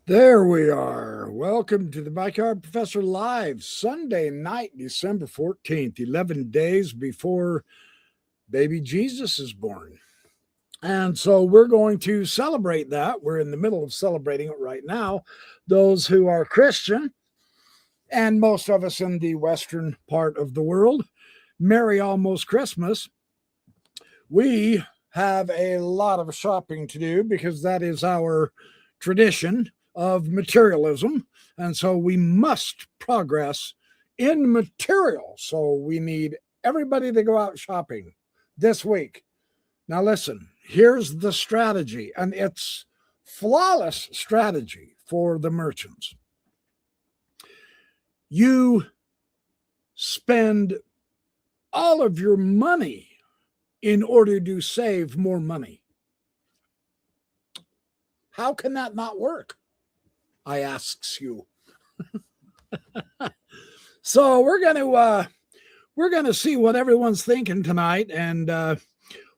There we are. Welcome to the Backyard Professor Live, Sunday night, December 14th, 11 days before baby Jesus is born. And so we're going to celebrate that. We're in the middle of celebrating it right now. Those who are Christian, and most of us in the Western part of the world, Merry Almost Christmas. We have a lot of shopping to do because that is our tradition of materialism. And so we must progress in material. So we need everybody to go out shopping this week. Now, listen, here's the strategy, and it's flawless strategy for the merchants. You spend all of your money in order to save more money. How can that not work? I asks you. So we're gonna see what everyone's thinking tonight, and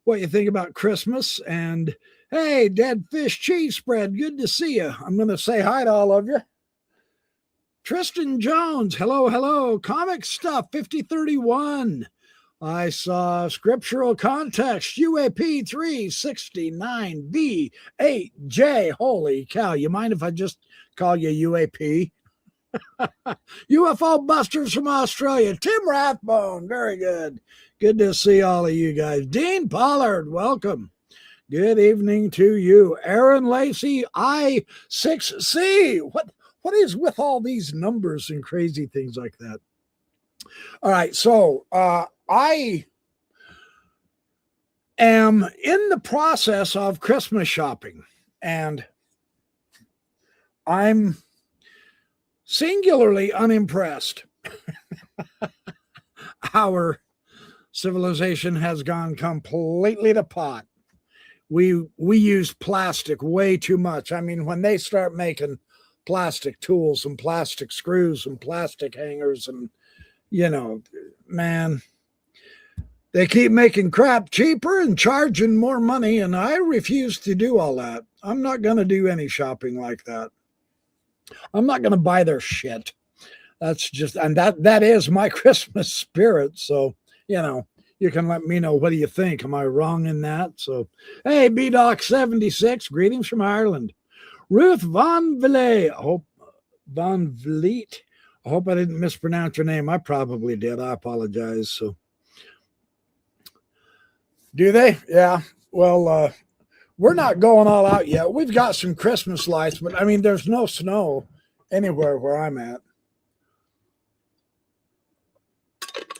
what you think about Christmas. And hey, Dead Fish Cheese Spread, good to see you. I'm gonna say hi to all of you. Tristan Jones, hello. Comic Stuff 5031. I saw Scriptural Context, UAP 369B8J. Holy cow. You mind if I just call you UAP? UFO Busters from Australia. Tim Rathbone, very good. Good to see all of you guys. Dean Pollard, welcome. Good evening to you. Aaron Lacey, I6C. What is with all these numbers and crazy things like that? All right, so I am in the process of Christmas shopping, and I'm singularly unimpressed. Our civilization has gone completely to pot. We use plastic way too much. I mean, when they start making plastic tools and plastic screws and plastic hangers, and man, they keep making crap cheaper and charging more money, and I refuse to do all that. I'm not going to do any shopping like that. I'm not going to buy their shit. That's just, and that is my Christmas spirit. So, you can let me know, what do you think? Am I wrong in that? So, hey, BDoc76, greetings from Ireland. Ruth Von Vliet, I hope I didn't mispronounce your name. I probably did. I apologize. So, do they? Yeah. Well, we're not going all out yet. We've got some Christmas lights, but I mean, there's no snow anywhere where I'm at.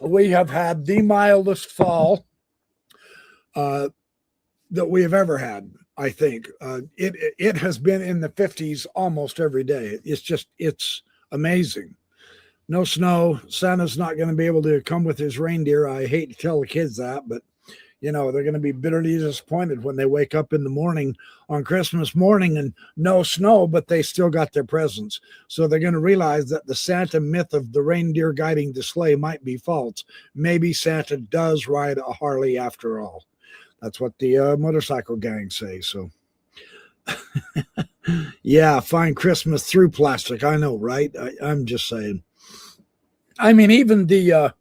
We have had the mildest fall that we have ever had, I think. It has been in the 50s almost every day. It's amazing. No snow. Santa's not going to be able to come with his reindeer. I hate to tell the kids that, but they're going to be bitterly disappointed when they wake up in the morning on Christmas morning and no snow, but they still got their presents. So they're going to realize that the Santa myth of the reindeer guiding the sleigh might be false. Maybe Santa does ride a Harley after all. That's what the motorcycle gang say. So, yeah, find Christmas through plastic. I know, right? I'm just saying. I mean, even the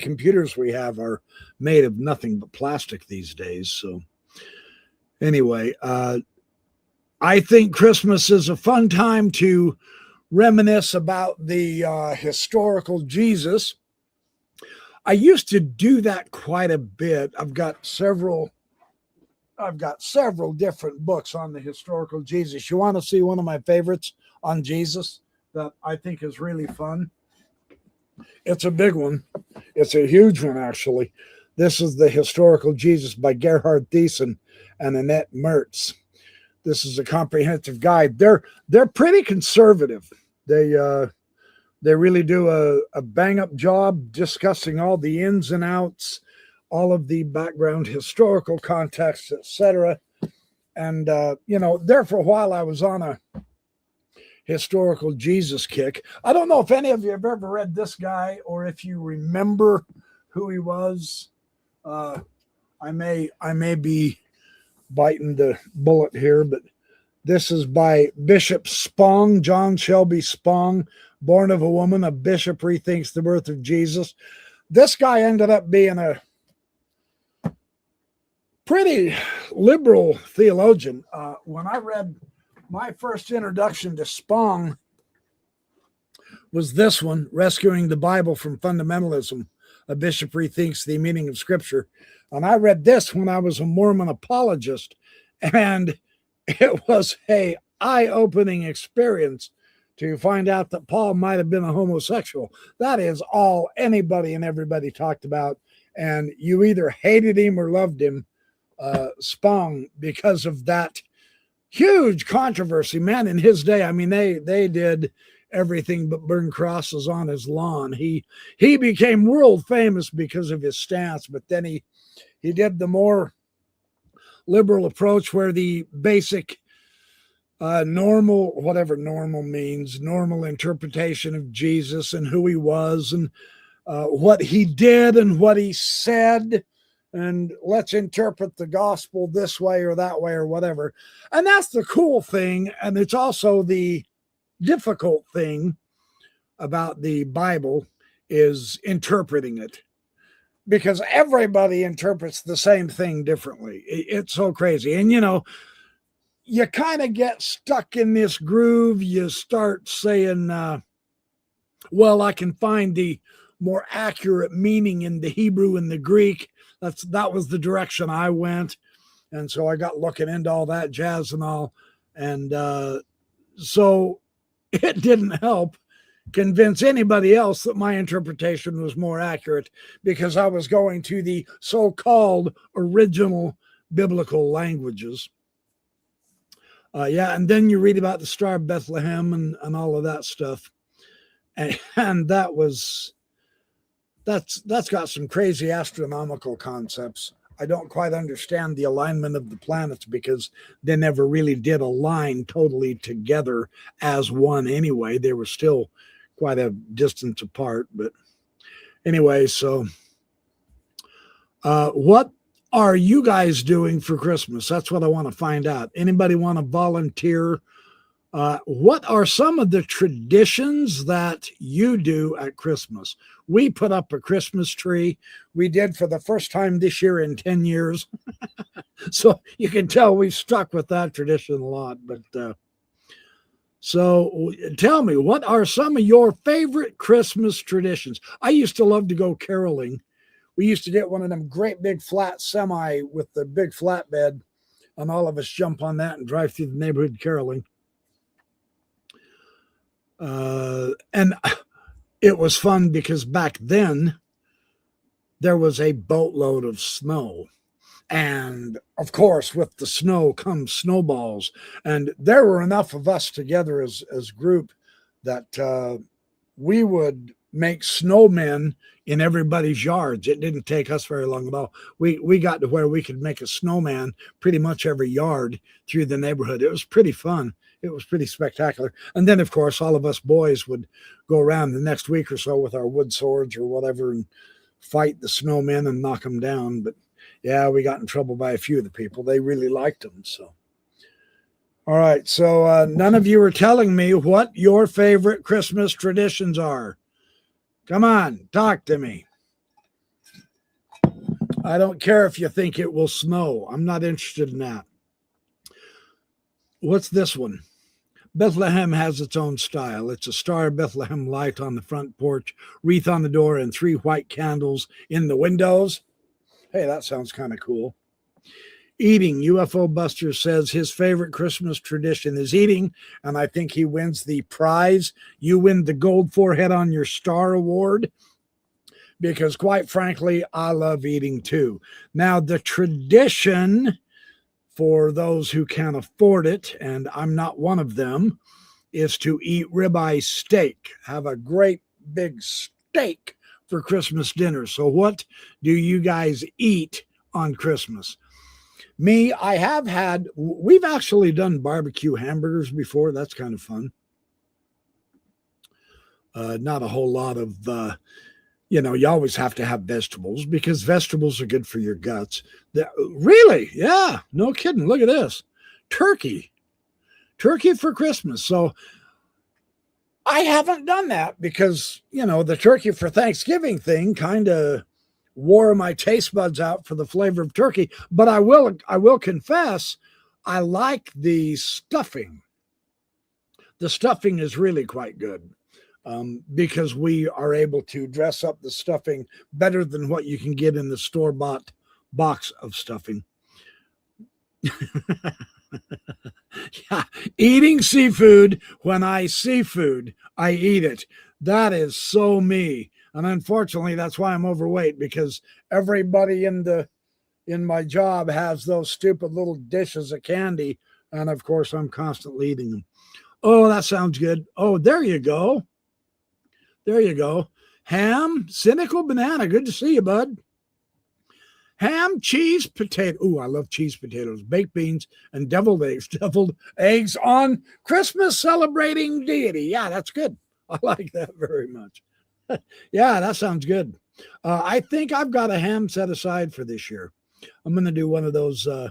computers we have are made of nothing but plastic these days. So anyway, I think Christmas is a fun time to reminisce about the historical Jesus. I used to do that quite a bit. I've got several different books on the historical Jesus. You want to see one of my favorites on Jesus that I think is really fun? It's a big one. It's a huge one, actually. This is The Historical Jesus by Gerhard Thiessen and Annette Mertz. This is a comprehensive guide. They're pretty conservative. They really do a bang-up job discussing all the ins and outs, all of the background historical context, etc. And, there for a while I was on a historical Jesus kick. I don't know if any of you have ever read this guy or if you remember who he was. I may be biting the bullet here, but This is by Bishop Spong, John Shelby Spong, born of a woman. A bishop rethinks the birth of Jesus. This guy ended up being a pretty liberal theologian. When I read my first introduction to Spong was this one, Rescuing the Bible from Fundamentalism. A bishop rethinks the meaning of Scripture. And I read this when I was a Mormon apologist, and it was a eye-opening experience to find out that Paul might have been a homosexual. That is all anybody and everybody talked about, and you either hated him or loved him, Spong, because of that huge controversy. Man, in his day, I mean, they did everything but burn crosses on his lawn. He became world famous because of his stance, but then he did the more liberal approach where the basic normal, whatever normal means, normal interpretation of Jesus and who he was and what he did and what he said, and let's interpret the gospel this way or that way or whatever. And that's the cool thing, and it's also the difficult thing about the Bible is interpreting it, because everybody interprets the same thing differently. It's so crazy. And, you know, you kind of get stuck in this groove. You start saying, well, I can find the more accurate meaning in the Hebrew and the Greek. That was the direction I went. And so I got looking into all that jazz and all. And so it didn't help convince anybody else that my interpretation was more accurate, because I was going to the so-called original biblical languages. And then you read about the Star of Bethlehem and all of that stuff. And that's got some crazy astronomical concepts. I don't quite understand the alignment of the planets, because they never really did align totally together as one anyway. They were still quite a distance apart. But anyway, so what are you guys doing for Christmas? That's what I want to find out. Anybody want to volunteer? What are some of the traditions that you do at Christmas? We put up a Christmas tree. We did for the first time this year in 10 years. So you can tell we've stuck with that tradition a lot. But so tell me, what are some of your favorite Christmas traditions? I used to love to go caroling. We used to get one of them great big flat semi with the big flatbed, and all of us jump on that and drive through the neighborhood caroling. And it was fun because back then there was a boatload of snow. And of course, with the snow comes snowballs. And there were enough of us together as a group that we would make snowmen in everybody's yards. It didn't take us very long at all. We got to where we could make a snowman pretty much every yard through the neighborhood. It was pretty fun. It was pretty spectacular. And then, of course, all of us boys would go around the next week or so with our wood swords or whatever and fight the snowmen and knock them down. But yeah, we got in trouble by a few of the people. They really liked them. So, all right. So none of you are telling me what your favorite Christmas traditions are. Come on, talk to me. I don't care if you think it will snow. I'm not interested in that. What's this one? Bethlehem has its own style. It's a Star of Bethlehem light on the front porch, wreath on the door, and 3 white candles in the windows. Hey, that sounds kind of cool. Eating. UFO Buster says his favorite Christmas tradition is eating, and I think he wins the prize. You win the gold forehead on your star award, because quite frankly, I love eating too. Now, the tradition, for those who can afford it, and I'm not one of them, is to eat ribeye steak. Have a great big steak for Christmas dinner. So what do you guys eat on Christmas? Me, we've actually done barbecue hamburgers before. That's kind of fun. Not a whole lot of, you always have to have vegetables, because vegetables are good for your guts. Really? Yeah, no kidding. Look at this. Turkey. turkey for Christmas. So I haven't done that because, the turkey for Thanksgiving thing kind of wore my taste buds out for the flavor of turkey. But I will confess, I like the stuffing. The stuffing is really quite good. Because we are able to dress up the stuffing better than what you can get in the store-bought box of stuffing. Yeah, eating seafood. When I see food, I eat it. That is so me. And unfortunately, that's why I'm overweight, because everybody in my job has those stupid little dishes of candy. And of course, I'm constantly eating them. Oh, that sounds good. Oh, there you go. There you go. Ham, cynical banana. Good to see you, bud. Ham, cheese, potato. Ooh, I love cheese potatoes, baked beans, and deviled eggs. Deviled eggs on Christmas celebrating deity. Yeah, that's good. I like that very much. Yeah, that sounds good. I think I've got a ham set aside for this year. I'm going to do one of those. I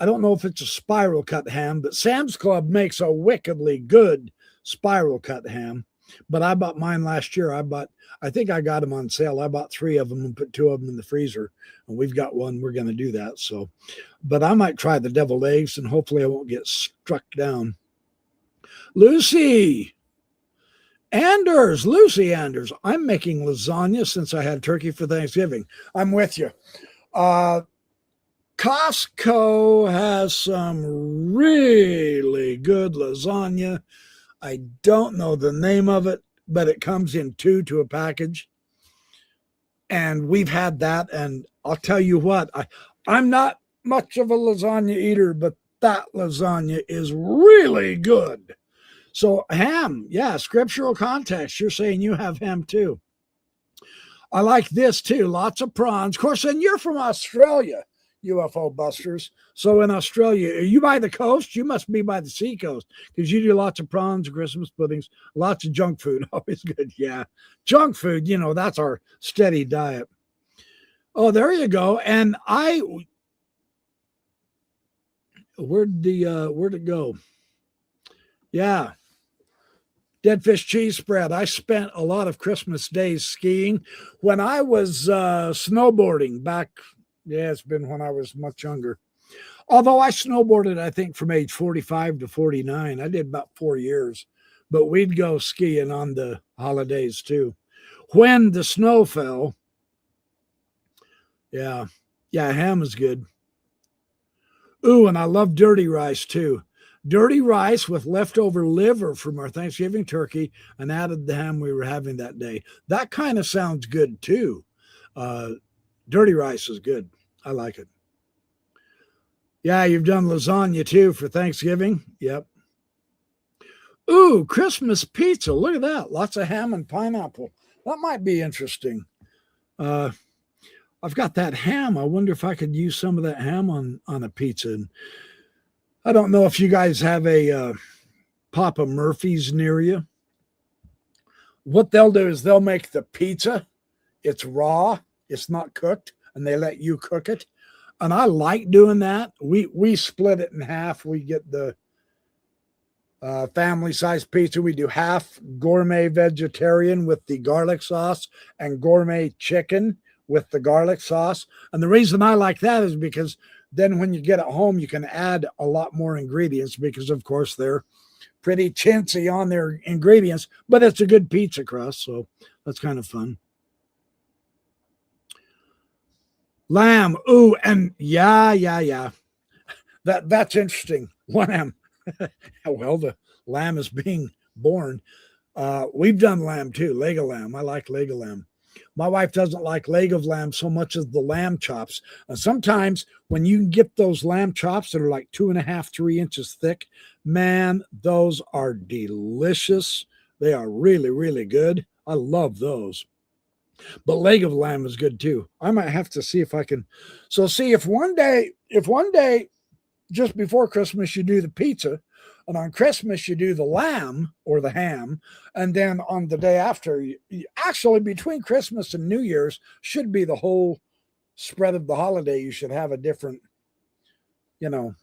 don't know if it's a spiral cut ham, but Sam's Club makes a wickedly good spiral cut ham. But I bought mine last year. I think I got them on sale. I bought 3 of them and put 2 of them in the freezer. And we've got one. We're going to do that. So, but I might try the deviled eggs and hopefully I won't get struck down. Lucy Anders. I'm making lasagna since I had turkey for Thanksgiving. I'm with you. Costco has some really good lasagna. I don't know the name of it, but it comes in 2 to a package. And we've had that. And I'll tell you what, I'm not much of a lasagna eater, but that lasagna is really good. So ham, yeah, scriptural context. You're saying you have ham too. I like this too. Lots of prawns. Of course, and you're from Australia, UFO busters. So in Australia, are you by the coast? You must be by the sea coast, because you do lots of prawns, Christmas puddings, lots of junk food. Always good. Yeah. Junk food, that's our steady diet. Oh, there you go. And where'd it go? Yeah. Dead fish cheese spread. I spent a lot of Christmas days skiing when I was snowboarding back. Yeah, it's been when I was much younger. Although I snowboarded, I think, from age 45 to 49. I did about 4 years. But we'd go skiing on the holidays, too. When the snow fell. Yeah. Yeah, ham is good. Ooh, and I love dirty rice, too. Dirty rice with leftover liver from our Thanksgiving turkey and added the ham we were having that day. That kind of sounds good, too. Dirty rice is good. I like it. Yeah, you've done lasagna too for Thanksgiving. Yep. Ooh, Christmas pizza. Look at that. Lots of ham and pineapple. That might be interesting. I've got that ham. I wonder if I could use some of that ham on a pizza. And I don't know if you guys have a Papa Murphy's near you. What they'll do is they'll make the pizza. It's raw. It's not cooked. And they let you cook it. And I like doing that. We split it in half. We get the family size pizza. We do half gourmet vegetarian with the garlic sauce and gourmet chicken with the garlic sauce. And the reason I like that is because then when you get it home, you can add a lot more ingredients because, of course, they're pretty chintzy on their ingredients, but it's a good pizza crust. So that's kind of fun. Lamb. Ooh, and yeah. That's interesting. Lamb. Well, the lamb is being born. We've done lamb too, leg of lamb. I like leg of lamb. My wife doesn't like leg of lamb so much as the lamb chops. And sometimes when you can get those lamb chops that are like 2.5, 3 inches thick, man, those are delicious. They are really, really good. I love those. But leg of lamb is good too. I might have to see if I can. So see if one day just before Christmas you do the pizza, and on Christmas you do the lamb or the ham, and then on the day after, actually between Christmas and New Year's should be the whole spread of the holiday. You should have a different,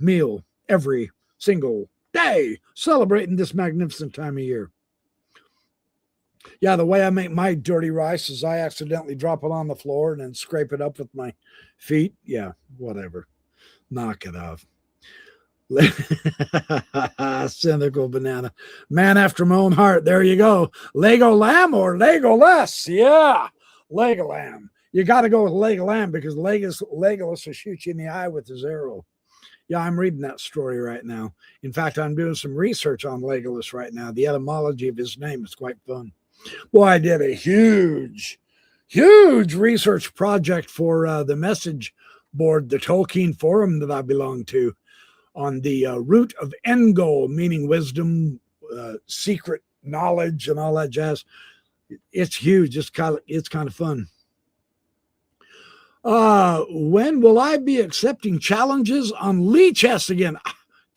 meal every single day celebrating this magnificent time of year. Yeah, the way I make my dirty rice is I accidentally drop it on the floor and then scrape it up with my feet. Yeah, whatever. Knock it off. Cynical banana. Man after my own heart. There you go. Lego lamb or Legolas? Yeah, Lego lamb. You got to go with Lego lamb because Legolas will shoot you in the eye with his arrow. Yeah, I'm reading that story right now. In fact, I'm doing some research on Legolas right now. The etymology of his name is quite fun. Well, I did a huge research project for the message board, the Tolkien forum that I belong to, on the root of end goal, meaning wisdom, secret knowledge, and all that jazz. It's huge. It's kind of fun. When will I be accepting challenges on Lichess again?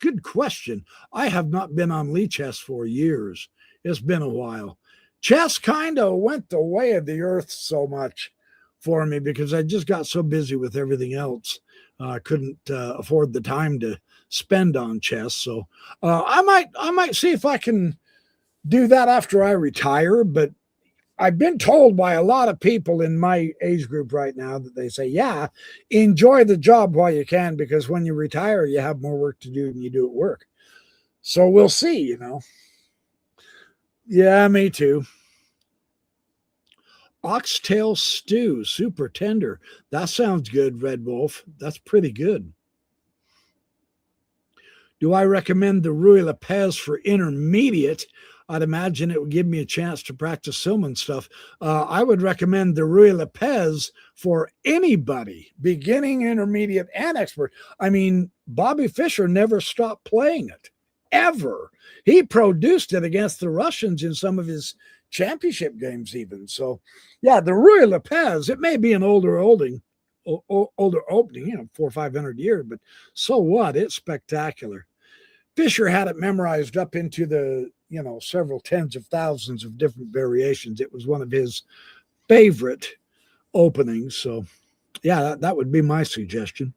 Good question. I have not been on Lichess for years. It's been a while. Chess kind of went the way of the earth so much for me because I just got so busy with everything else. I couldn't afford the time to spend on chess. So I might see if I can do that after I retire. But I've been told by a lot of people in my age group right now that they say, yeah, enjoy the job while you can, because when you retire, you have more work to do than you do at work. So we'll see, you know. Yeah, me too. Oxtail stew, super tender. That sounds good, Red Wolf. That's pretty good. Do I recommend the Ruy Lopez for intermediate? I'd imagine it would give me a chance to practice Silman stuff. I would recommend the Ruy Lopez for anybody, beginning, intermediate, and expert. I mean, Bobby Fischer never stopped playing it, ever. He produced it against the Russians in some of his championship games even. So, yeah, the Ruy Lopez, it may be an older opening, 400 or 500 years, but so what? It's spectacular. Fischer had it memorized up into the, several tens of thousands of different variations. It was one of his favorite openings. So, yeah, that would be my suggestion.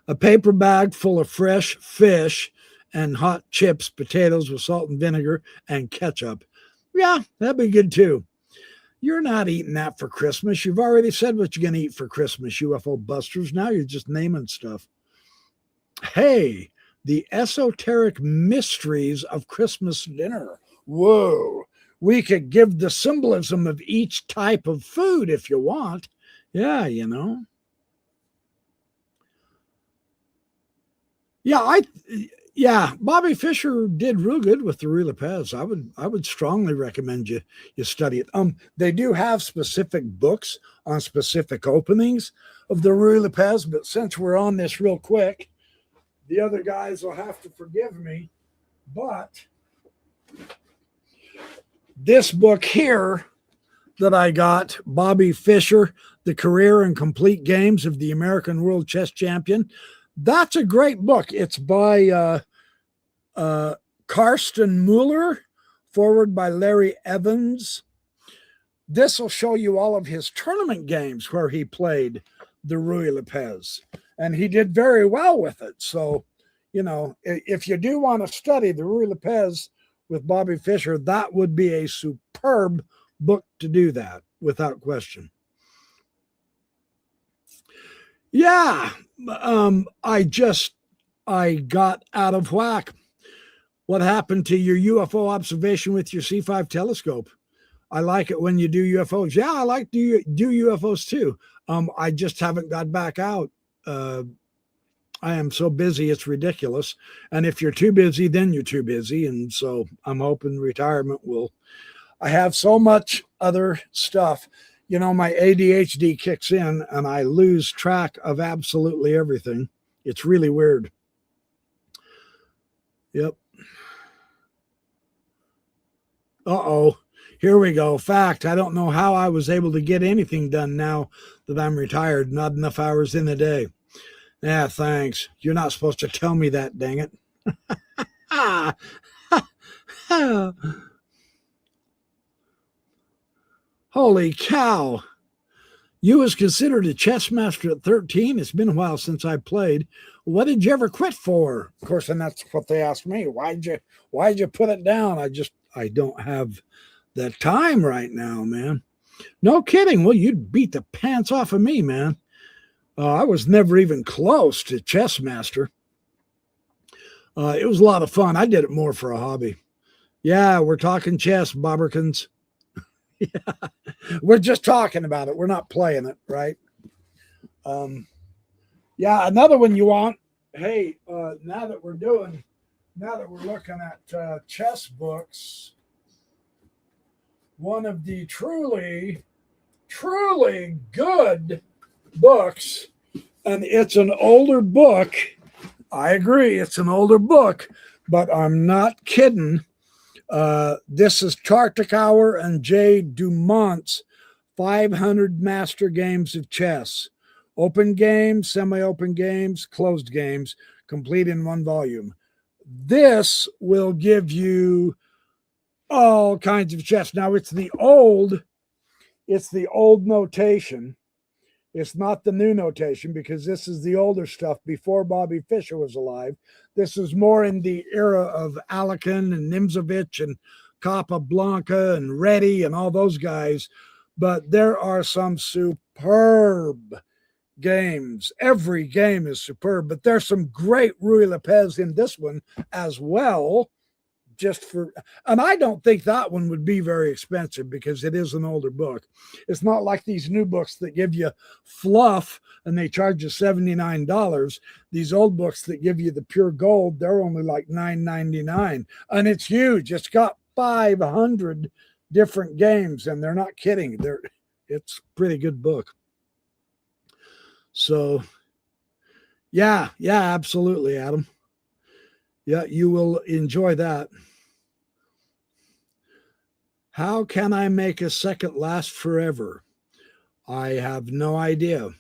A paper bag full of fresh fish and hot chips, potatoes with salt and vinegar and ketchup. Yeah, that'd be good too. You're not eating that for Christmas. You've already said what you're going to eat for Christmas, UFO busters. Now you're just naming stuff. Hey, the esoteric mysteries of Christmas dinner. Whoa. We could give the symbolism of each type of food if you want. Yeah, Yeah, Bobby Fischer did real good with the Ruy Lopez. I would strongly recommend you study it. They do have specific books on specific openings of the Ruy Lopez, but since we're on this real quick, the other guys will have to forgive me. But this book here that I got, Bobby Fischer, The Career and Complete Games of the American World Chess Champion, that's a great book. It's by Karsten Mueller, forward by Larry Evans. This will show you all of his tournament games where he played the Ruy Lopez, and he did very well with it. So, if you do want to study the Ruy Lopez with Bobby Fischer, that would be a superb book to do that, without question. Yeah, I got out of whack. What happened to your UFO observation with your C5 telescope? I like it when you do UFOs. Yeah, I like to do UFOs too. I just haven't got back out. I am so busy, it's ridiculous. And if you're too busy, then you're too busy. And so I'm hoping retirement will. I have so much other stuff. My ADHD kicks in and I lose track of absolutely everything. It's really weird. Yep. Uh-oh. Here we go. Fact, I don't know how I was able to get anything done now that I'm retired. Not enough hours in a day. Yeah, thanks. You're not supposed to tell me that, dang it. Holy cow. You was considered a chess master at 13. It's been a while since I played. What did you ever quit for? Of course, and that's what they asked me. Why'd you put it down? I don't have the time right now, man. No kidding. Well, you'd beat the pants off of me, man. I was never even close to chess master. It was a lot of fun. I did it more for a hobby. Yeah, we're talking chess, Bobberkins. Yeah, we're just talking about it. We're not playing it, right? Yeah, another one you want. Hey, now that we're looking at chess books, one of the truly, truly good books, and it's an older book. I agree, it's an older book, but I'm not kidding. This is Tartakower and J. Dumont's 500 Master Games of Chess. Open games, semi-open games, closed games, complete in one volume. This will give you all kinds of chess. Now it's the old notation. It's not the new notation because this is the older stuff before Bobby Fischer was alive. This is more in the era of Alekhine and Nimzovich and Capablanca and Reddy and all those guys. But there are some superb games. Every game is superb, but there's some great Ruy Lopez in this one as well. And I don't think that one would be very expensive because it is an older book. It's not like these new books that give you fluff and they charge you $79. These old books that give you the pure gold, they're only like $9.99, and it's huge. It's got 500 different games, and they're not kidding. It's a pretty good book. So, yeah, absolutely, Adam. Yeah, you will enjoy that. How can I make a second last forever? I have no idea.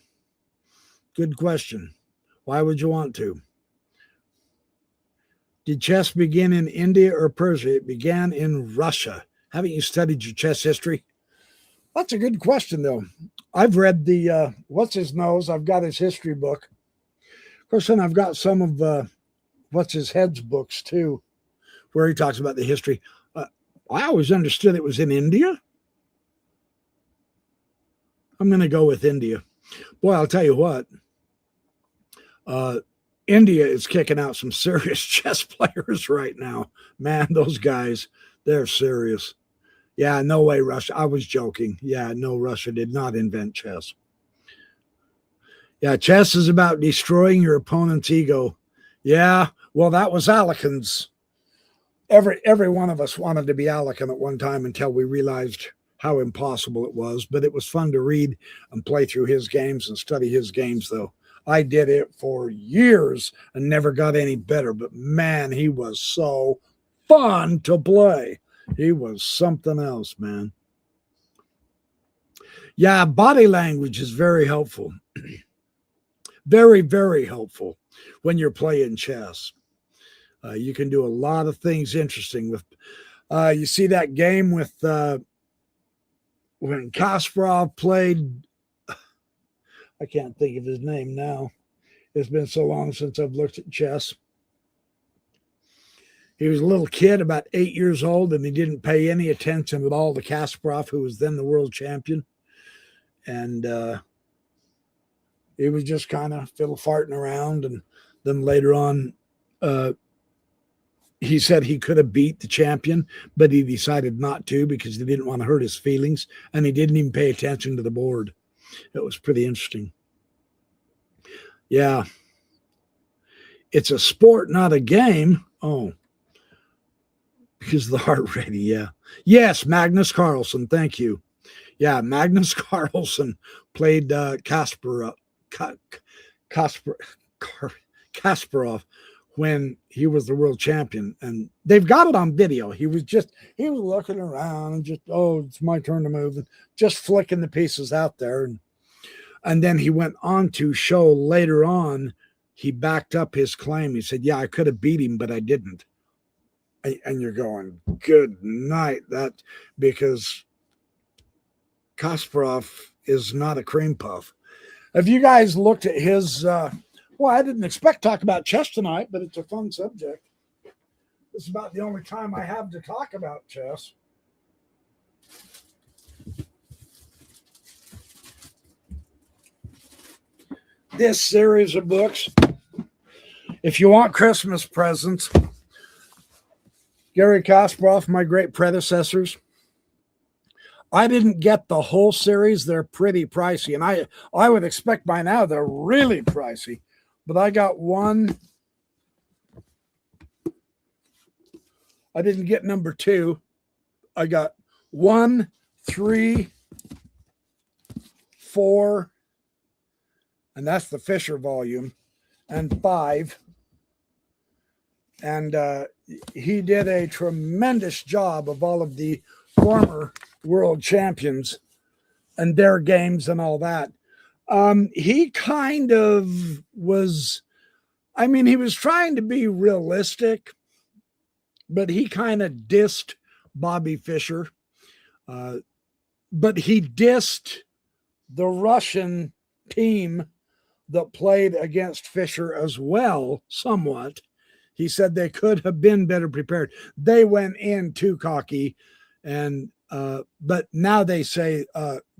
Good question. Why would you want to? Did chess begin in India or Persia? It began in Russia. Haven't you studied your chess history? That's a good question, though. I've read the, what's his nose? I've got his history book. Of course, then I've got some of what's his head's books, too, where he talks about the history. I always understood it was in India. I'm going to go with India. Boy, I'll tell you what. India is kicking out some serious chess players right now. Man, those guys, they're serious. Yeah, no way, Russia. I was joking. Yeah, no, Russia did not invent chess. Yeah, chess is about destroying your opponent's ego. Yeah, well, that was Alekhine's. Every one of us wanted to be Alekhine at one time until we realized how impossible it was. But it was fun to read and play through his games and study his games, though. I did it for years and never got any better. But man, he was so fun to play. He was something else, man. Yeah, body language is very helpful. Very, very helpful when you're playing chess. You can do a lot of things interesting with. You see that game with when Kasparov played. I can't think of his name now. It's been so long since I've looked at chess. He was a little kid, about 8 years old, and he didn't pay any attention at all to Kasparov, who was then the world champion. And he was just kind of fiddle farting around. And then later on, he said he could have beat the champion, but he decided not to because he didn't want to hurt his feelings, and he didn't even pay attention to the board. It was pretty interesting. Yeah. It's a sport, not a game. Oh, because of the heart rating, yeah. Yes, Magnus Carlsen, thank you. Yeah, Magnus Carlsen played Kasparov when he was the world champion, and they've got it on video. He was looking around and just, oh, it's my turn to move, and just flicking the pieces out there. And then he went on to show later on, he backed up his claim. He said, yeah, I could have beat him, but I didn't. And you're going, good night. That because Kasparov is not a cream puff. Have you guys looked at his, well, I didn't expect to talk about chess tonight, but it's a fun subject. This is about the only time I have to talk about chess. This series of books, if you want Christmas presents, Garry Kasparov, my great predecessors. I didn't get the whole series. They're pretty pricey, and I would expect by now they're really pricey. But I got one. I didn't get number 2. I got 1, 3, 4, and that's the Fisher volume, and 5. And he did a tremendous job of all of the former world champions and their games and all that. He kind of was, I mean, he was trying to be realistic, but he kind of dissed Bobby Fischer. But he dissed the Russian team that played against Fischer as well, somewhat. He said they could have been better prepared. They went in too cocky, and but now they say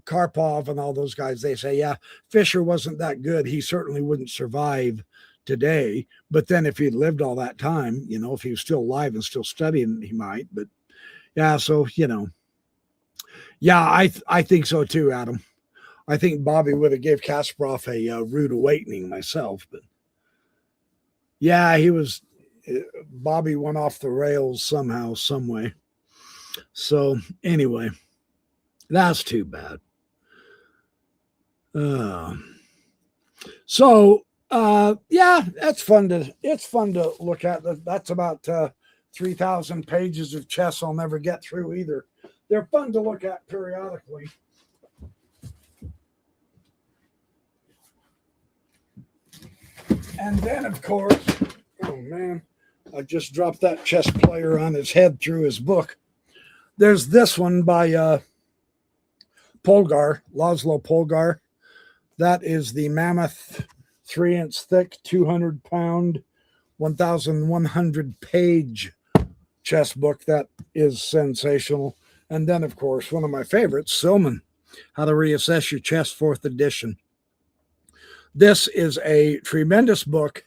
Karpov and all those guys, they say, yeah, Fischer wasn't that good. He certainly wouldn't survive today. But then if he'd lived all that time, you know, if he was still alive and still studying, he might. But yeah, so, you know, yeah, I think so too, Adam. I think Bobby would have gave Kasparov a rude awakening myself. But yeah, Bobby went off the rails somehow, some way. So anyway, that's too bad. Yeah, it's fun to look at. That's about 3,000 pages of chess I'll never get through either. They're fun to look at periodically. And then, of course, oh man, I just dropped that chess player on his head through his book. There's this one by Laszlo Polgar. That is the mammoth 3-inch thick, 200-pound, 1,100-page chess book. That is sensational. And then, of course, one of my favorites, Silman, How to Reassess Your Chess, 4th edition. This is a tremendous book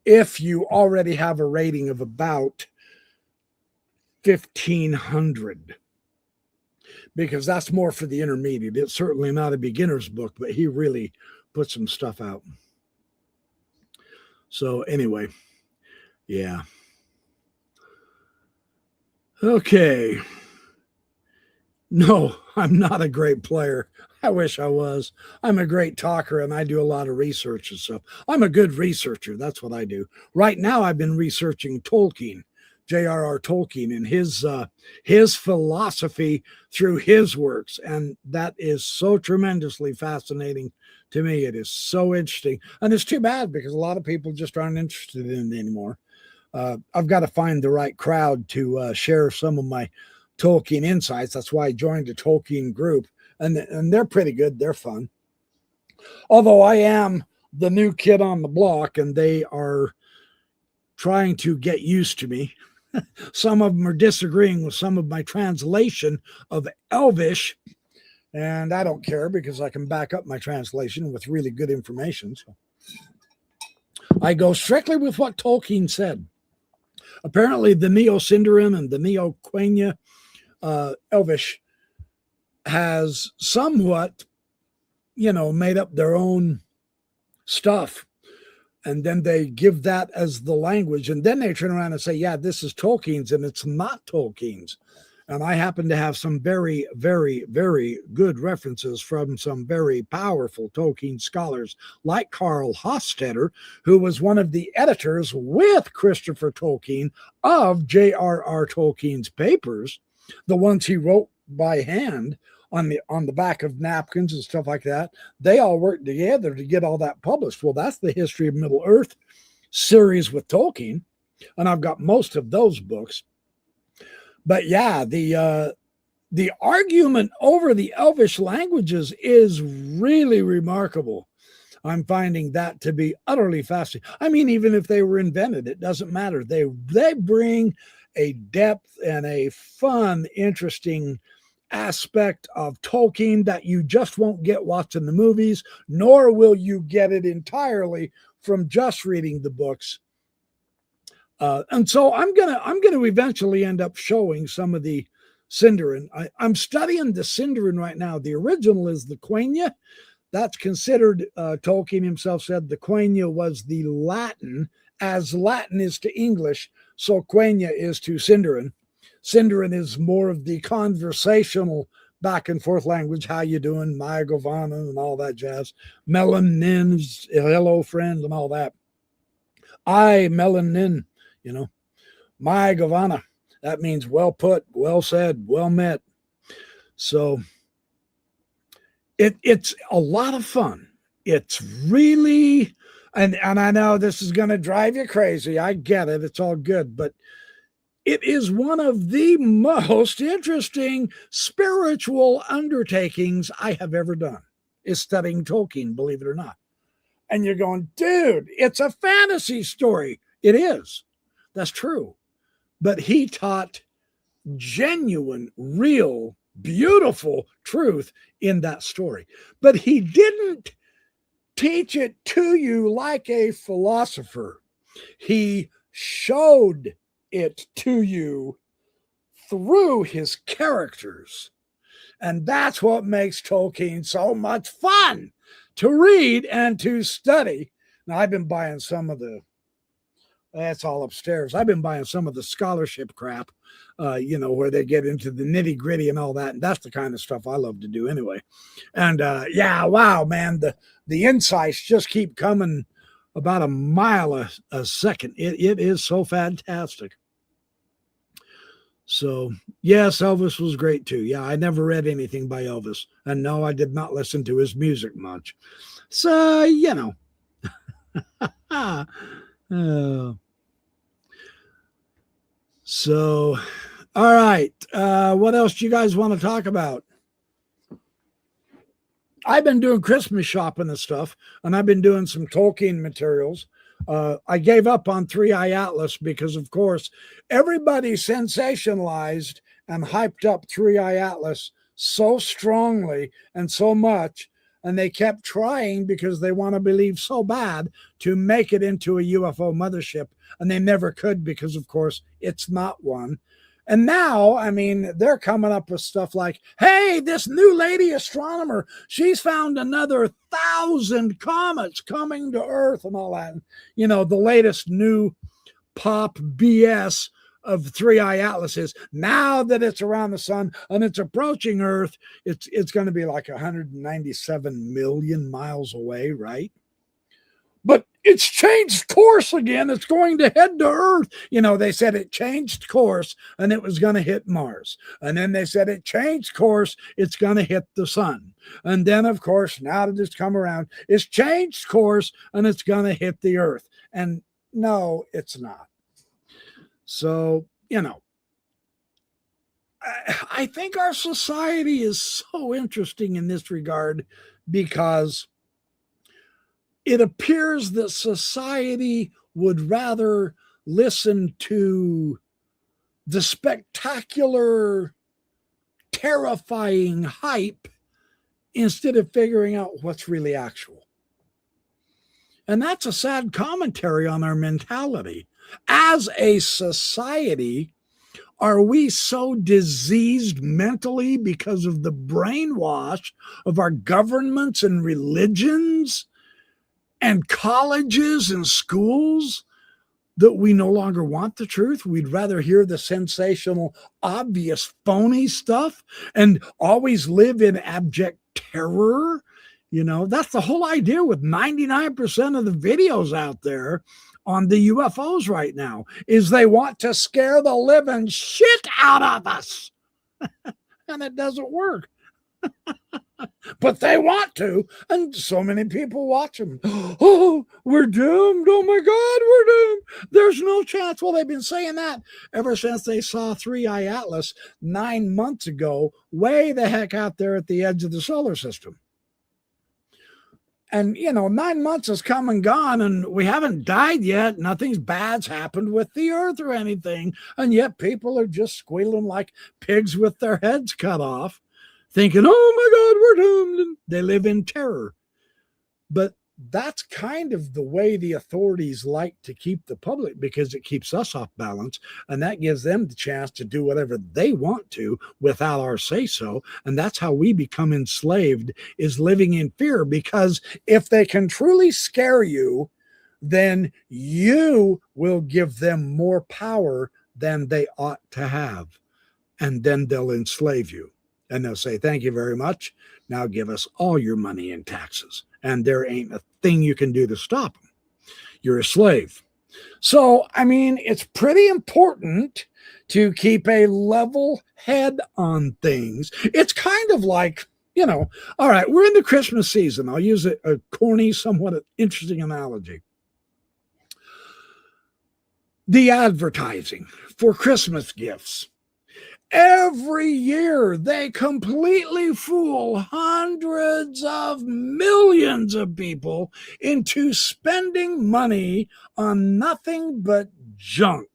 if you already have a rating of about 1,500, because that's more for the intermediate. It's certainly not a beginner's book, but he really put some stuff out. So anyway, yeah. Okay. No, I'm not a great player. I wish I was. I'm a great talker, and I do a lot of research and stuff. I'm a good researcher. That's what I do. Right now, I've been researching Tolkien, J.R.R. Tolkien, and his philosophy through his works, and that is so tremendously fascinating to me. It is so interesting, and it's too bad because a lot of people just aren't interested in it anymore. I've got to find the right crowd to share some of my Tolkien insights. That's why I joined a Tolkien group, and they're pretty good. They're fun. Although I am the new kid on the block, and they are trying to get used to me. Some of them are disagreeing with some of my translation of Elvish, and I don't care because I can back up my translation with really good information. So I go strictly with what Tolkien said. Apparently, the Neo-Sindarin and the Neo-Quenya Elvish has somewhat, made up their own stuff. And then they give that as the language. And then they turn around and say, yeah, this is Tolkien's, and it's not Tolkien's. And I happen to have some very, very, very good references from some very powerful Tolkien scholars like Carl Hofstadter, who was one of the editors with Christopher Tolkien of J.R.R. Tolkien's papers, the ones he wrote by hand on the back of napkins and stuff like that. They all worked together to get all that published. Well, that's the History of Middle-earth series with Tolkien, and I've got most of those books. But yeah, the the argument over the Elvish languages is really remarkable. I'm finding that to be utterly fascinating. I mean, even if they were invented, it doesn't matter. They bring a depth and a fun, interesting aspect of Tolkien that you just won't get watching the movies, nor will you get it entirely from just reading the books. And so I'm gonna eventually end up showing some of the Sindarin. I'm studying the Sindarin right now. The original is the Quenya. That's considered, Tolkien himself said the Quenya was the Latin, as Latin is to English, so Quenya is to Sindarin. Sindarin is more of the conversational back and forth language. How you doing? Maya Govana and all that jazz. Melanin, hello friend, and all that. Melanin, Maya Govana. That means well put, well said, well met. So it's a lot of fun. It's really, and I know this is going to drive you crazy. I get it. It's all good, but it is one of the most interesting spiritual undertakings I have ever done, is studying Tolkien, believe it or not. And you're going, dude, it's a fantasy story. It is. That's true. But he taught genuine, real, beautiful truth in that story. But he didn't teach it to you like a philosopher. He showed it to you through his characters. And that's what makes Tolkien so much fun to read and to study. Now, I've been buying some of the, that's all upstairs. I've been buying some of the scholarship crap, where they get into the nitty gritty and all that. And that's the kind of stuff I love to do anyway. And yeah, wow, man, the insights just keep coming about a mile a second. It is so fantastic. So, yes, Elvis was great too. Yeah, I never read anything by Elvis. And no, I did not listen to his music much. So, So, all right. What else do you guys want to talk about? I've been doing Christmas shopping and stuff, and I've been doing some Tolkien materials. I gave up on 3-Eye Atlas because, of course, everybody sensationalized and hyped up 3-Eye Atlas so strongly and so much, and they kept trying because they want to believe so bad to make it into a UFO mothership, and they never could because, of course, it's not one. And now, I mean, they're coming up with stuff like, hey, this new lady astronomer, she's found another 1,000 comets coming to Earth and all that. The latest new pop BS of 3-Eye Atlas is now that it's around the sun and it's approaching Earth, it's going to be like 197 million miles away, right? But it's changed course again. It's going to head to Earth. They said it changed course and it was going to hit Mars. And then they said it changed course. It's going to hit the sun. And then, of course, now that it's come around, it's changed course and it's going to hit the Earth. And no, it's not. So, I think our society is so interesting in this regard because it appears that society would rather listen to the spectacular, terrifying hype instead of figuring out what's really actual. And that's a sad commentary on our mentality. As a society, are we so diseased mentally because of the brainwash of our governments and religions and colleges and schools that we no longer want the truth? We'd rather hear the sensational, obvious, phony stuff and always live in abject terror. That's the whole idea with 99% of the videos out there on the UFOs right now, is they want to scare the living shit out of us. And it doesn't work. But they want to, and so many people watch them. Oh, we're doomed. Oh my God, we're doomed. There's no chance. Well, they've been saying that ever since they saw 3i Atlas 9 months ago, way the heck out there at the edge of the solar system. And, 9 months has come and gone, and we haven't died yet. Nothing's bad's happened with the earth or anything. And yet people are just squealing like pigs with their heads cut off, thinking, oh my God, we're doomed. And they live in terror. But that's kind of the way the authorities like to keep the public, because it keeps us off balance, and that gives them the chance to do whatever they want to without our say so. And that's how we become enslaved, is living in fear, because if they can truly scare you, then you will give them more power than they ought to have, and then they'll enslave you. And they'll say, thank you very much. Now give us all your money in taxes. And there ain't a thing you can do to stop them. You're a slave. So, it's pretty important to keep a level head on things. It's kind of like, all right, we're in the Christmas season. I'll use a corny, somewhat interesting analogy. The advertising for Christmas gifts. Every year, they completely fool hundreds of millions of people into spending money on nothing but junk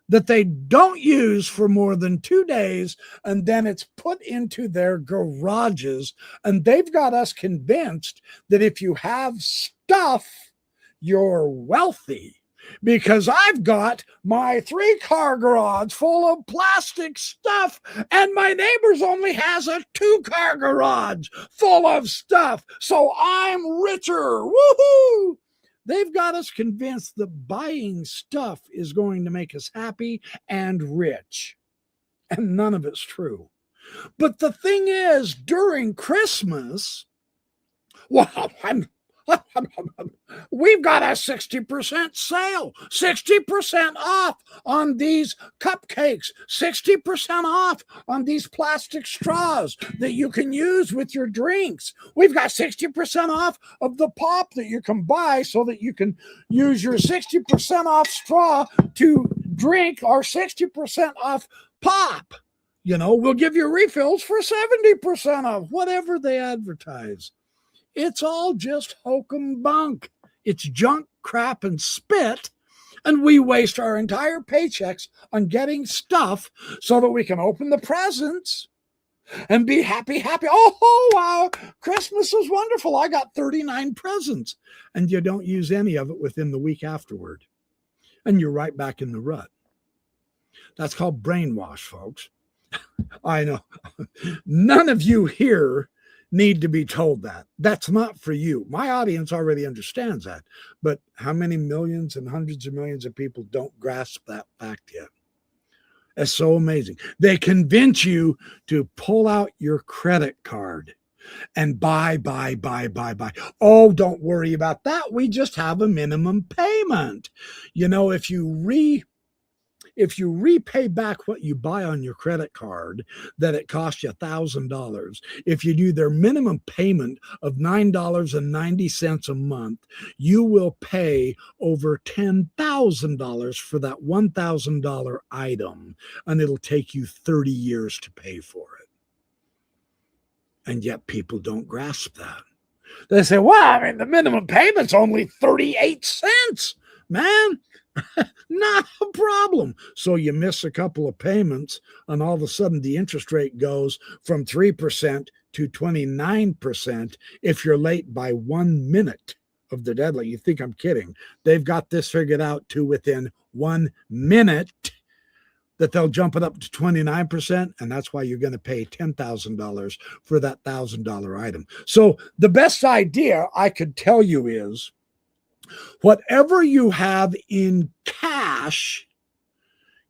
that they don't use for more than 2 days, and then it's put into their garages. And they've got us convinced that if you have stuff, you're wealthy. Because I've got my 3-car garage full of plastic stuff, and my neighbor's only has a 2-car garage full of stuff. So I'm richer. Woohoo! They've got us convinced that buying stuff is going to make us happy and rich. And none of it's true. But the thing is, during Christmas, we've got a 60% sale, 60% off on these cupcakes, 60% off on these plastic straws that you can use with your drinks. We've got 60% off of the pop that you can buy so that you can use your 60% off straw to drink our 60% off pop. We'll give you refills for 70% off, whatever they advertise. It's all just hokum bunk. It's junk, crap, and spit. And we waste our entire paychecks on getting stuff so that we can open the presents and be happy. Oh, wow, Christmas is wonderful. I got 39 presents. And you don't use any of it within the week afterward. And you're right back in the rut. That's called brainwash, folks. I know. None of you here need to be told that. That's not for you. My audience already understands that. But how many millions and hundreds of millions of people don't grasp that fact yet? It's so amazing. They convince you to pull out your credit card and buy. Oh, don't worry about that. We just have a minimum payment. If you repay back what you buy on your credit card, that it costs you $1,000. If you do their minimum payment of $9.90 a month, you will pay over $10,000 for that $1,000 item, and it'll take you 30 years to pay for it. And yet people don't grasp that. They say, well, the minimum payment's only 38 cents, man. Not a problem. So you miss a couple of payments, and all of a sudden the interest rate goes from 3% to 29% if you're late by 1 minute of the deadline. You think I'm kidding. They've got this figured out to within 1 minute that they'll jump it up to 29%, and that's why you're going to pay $10,000 for that $1,000 item. So the best idea I could tell you is, whatever you have in cash,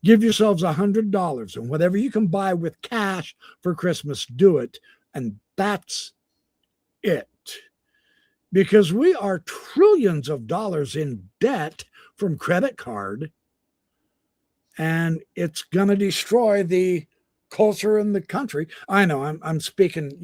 give yourselves $100, and whatever you can buy with cash for Christmas, do it. And that's it. Because we are trillions of dollars in debt from credit card, and it's going to destroy the culture in the country. I know I'm speaking,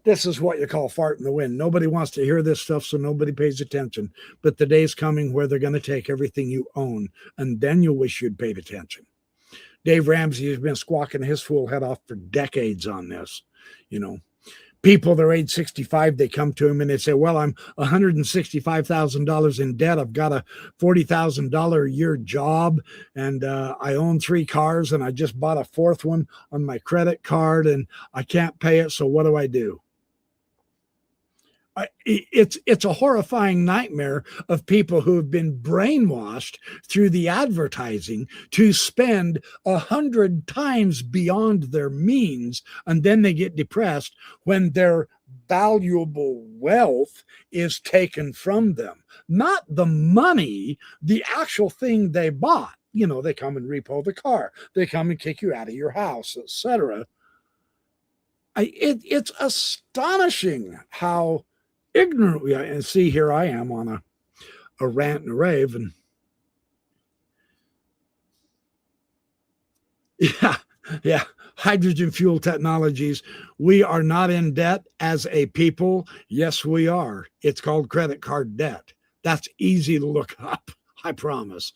this is what you call fart in the wind. Nobody wants to hear this stuff, so nobody pays attention. But the day's coming where they're going to take everything you own, and then you'll wish you'd paid attention. Dave Ramsey has been squawking his fool head off for decades on this. People that are age 65, they come to him and they say, well, I'm $165,000 in debt. I've got a $40,000 a year job, and I own 3 cars, and I just bought a 4th one on my credit card, and I can't pay it. So what do I do? It's a horrifying nightmare of people who have been brainwashed through the advertising to spend 100 times beyond their means, and then they get depressed when their valuable wealth is taken from them. Not the money, the actual thing they bought. They come and repo the car, they come and kick you out of your house, etc. It's astonishing how ignorant we are. And see, here I am on a rant and a rave, and yeah, hydrogen fuel technologies. We are not in debt as a people. Yes, we are. It's called credit card debt. That's easy to look up, I promise.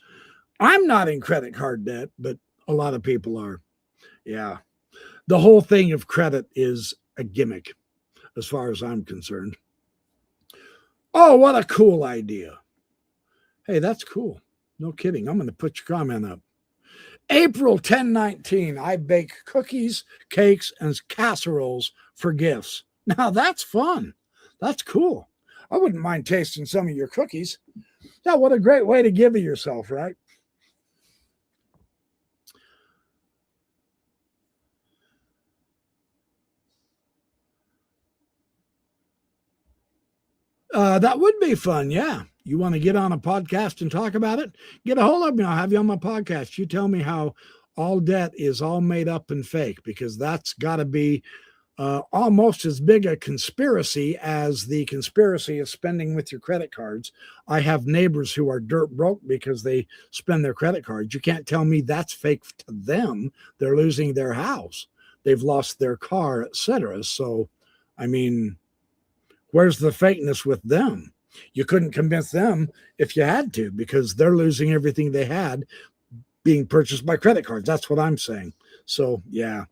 I'm not in credit card debt, but a lot of people are. Yeah. The whole thing of credit is a gimmick, as far as I'm concerned. Oh, what a cool idea. Hey, that's cool. No kidding. I'm going to put your comment up. April 10/19, I bake cookies, cakes, and casseroles for gifts. Now, that's fun. That's cool. I wouldn't mind tasting some of your cookies. Yeah, what a great way to give of yourself, right? That would be fun. Yeah. You want to get on a podcast and talk about it? Get a hold of me. I'll have you on my podcast. You tell me how all debt is all made up and fake, because that's got to be almost as big a conspiracy as the conspiracy of spending with your credit cards. I have neighbors who are dirt broke because they spend their credit cards. You can't tell me that's fake to them. They're losing their house. They've lost their car, etc. So, I mean, where's the fakeness with them? You couldn't convince them if you had to, because they're losing everything they had being purchased by credit cards. That's what I'm saying. So, yeah.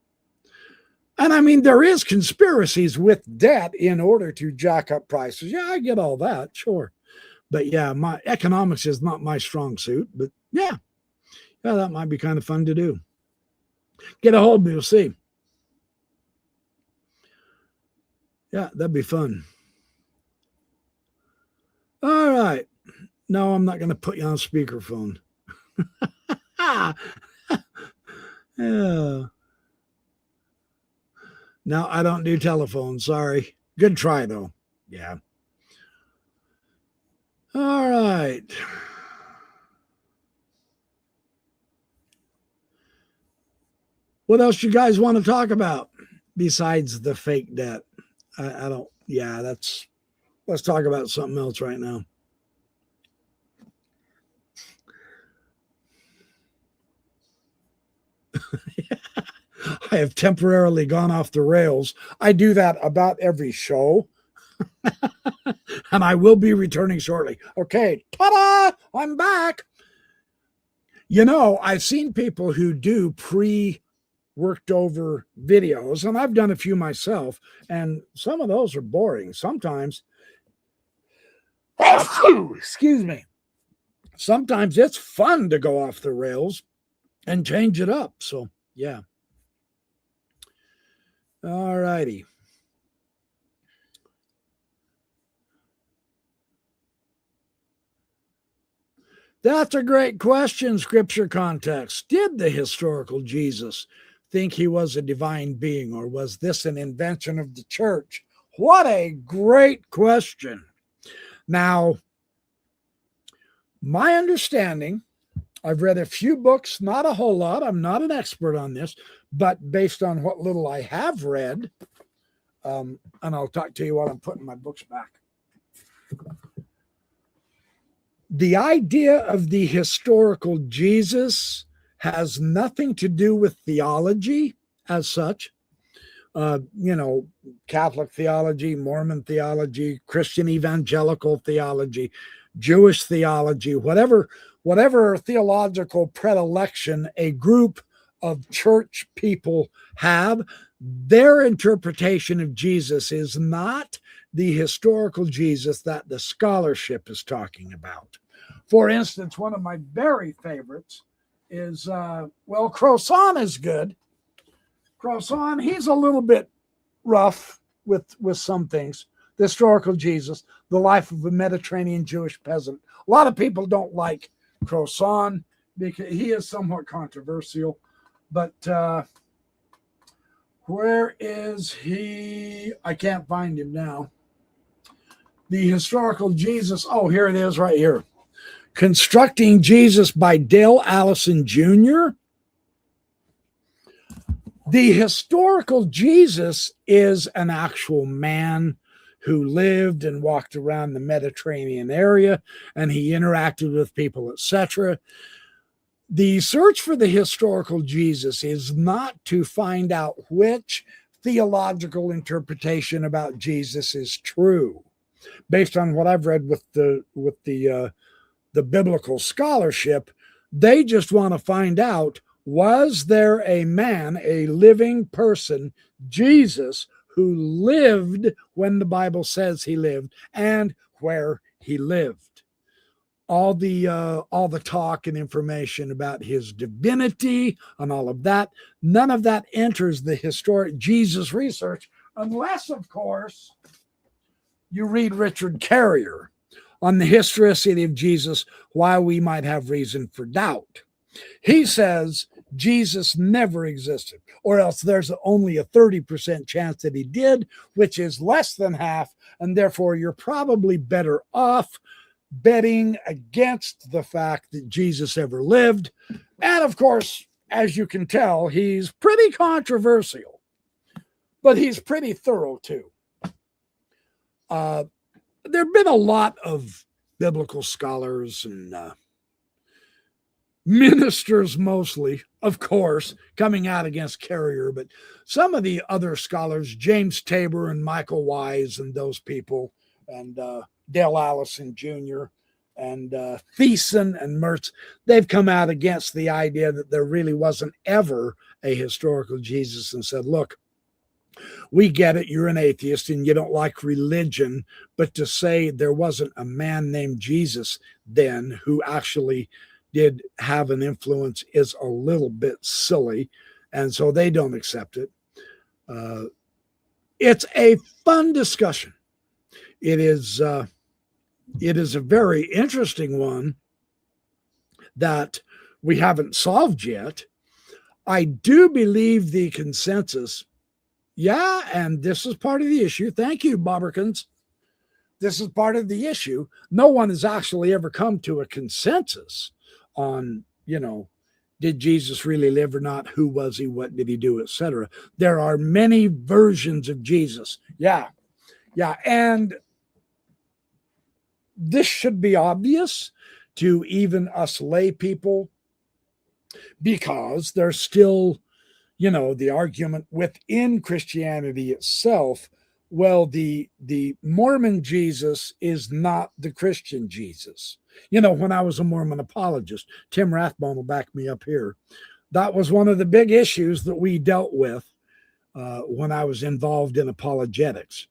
And I mean, there is conspiracies with debt in order to jack up prices. Yeah, I get all that. Sure. But yeah, my economics is not my strong suit. But yeah, that might be kind of fun to do. Get a hold of me. We'll see. Yeah, that'd be fun. All right. No, I'm not going to put you on speakerphone. Yeah. No, I don't do telephone. Sorry. Good try, though. Yeah. All right. What else you guys want to talk about besides the fake debt? I don't. Yeah, let's talk about something else right now. I have temporarily gone off the rails. I do that about every show. And I will be returning shortly. Okay, ta-da! I'm back. I've seen people who do pre-worked over videos, and I've done a few myself, and some of those are boring. Sometimes, excuse me, sometimes it's fun to go off the rails and change it up. So, yeah. All righty. That's a great question, scripture context. Did the historical Jesus think he was a divine being, or was this an invention of the church? What a great question. Now, my understanding, I've read a few books, not a whole lot. I'm not an expert on this, but based on what little I have read, and I'll talk to you while I'm putting my books back. The idea of the historical Jesus has nothing to do with theology as such. Catholic theology, Mormon theology, Christian evangelical theology, Jewish theology, whatever theological predilection a group of church people have, their interpretation of Jesus is not the historical Jesus that the scholarship is talking about. For instance, one of my very favorites is, Croissant is good. Croissant, he's a little bit rough with some things. The historical Jesus, the life of a Mediterranean Jewish peasant. A lot of people don't like Croissant because he is somewhat controversial. But where is he? I can't find him now. The historical Jesus. Oh, here it is right here. Constructing Jesus by Dale Allison Jr. The historical Jesus is an actual man who lived and walked around the Mediterranean area, and he interacted with people, etc. The search for the historical Jesus is not to find out which theological interpretation about Jesus is true. Based on what I've read with the biblical scholarship, they just want to find out, was there a man, a living person, Jesus, who lived when the Bible says he lived and where he lived? All the talk and information about his divinity and all of that, none of that enters the historic Jesus research, unless, of course, you read Richard Carrier on the historicity of Jesus, why we might have reason for doubt. He says Jesus never existed, or else there's only a 30% chance that he did, which is less than half, and therefore you're probably better off betting against the fact that Jesus ever lived. And of course, as you can tell, he's pretty controversial, but he's pretty thorough too. There have been a lot of biblical scholars and ministers, mostly, of course, coming out against Carrier, but some of the other scholars, James Tabor and Michael Wise and those people, and Dale Allison Jr., and Thiessen and Mertz, they've come out against the idea that there really wasn't ever a historical Jesus and said, look, we get it, you're an atheist and you don't like religion, but to say there wasn't a man named Jesus then who actually did have an influence is a little bit silly, and so they don't accept it. It's a fun discussion. It is a very interesting one that we haven't solved yet. I do believe the consensus, and this is part of the issue. Thank you, Bobberkins. This is part of the issue. No one has actually ever come to a consensus on, did Jesus really live or not? Who was he? What did he do? Etc. There are many versions of Jesus. Yeah. And this should be obvious to even us lay people, because there's still, the argument within Christianity itself. Well, the Mormon Jesus is not the Christian Jesus. When I was a Mormon apologist, Tim Rathbone will back me up here. That was one of the big issues that we dealt with when I was involved in apologetics.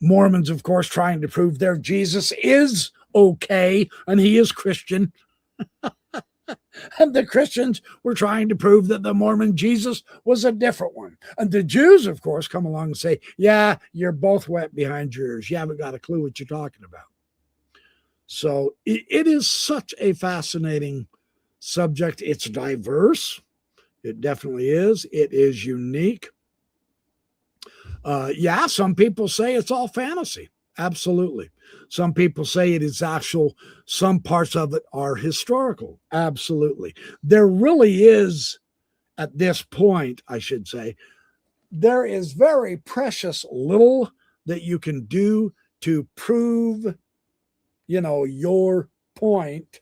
Mormons, of course, trying to prove their Jesus is okay and he is Christian. And the Christians were trying to prove that the Mormon Jesus was a different one. And the Jews, of course, come along and say, yeah, you're both wet behind your ears. You haven't got a clue what you're talking about. So it is such a fascinating subject. It's diverse. It definitely is. It is unique. Some people say it's all fantasy. Absolutely. Some people say it is actual. Some parts of it are historical. Absolutely. There really is, at this point, I should say, there is very precious little that you can do to prove, your point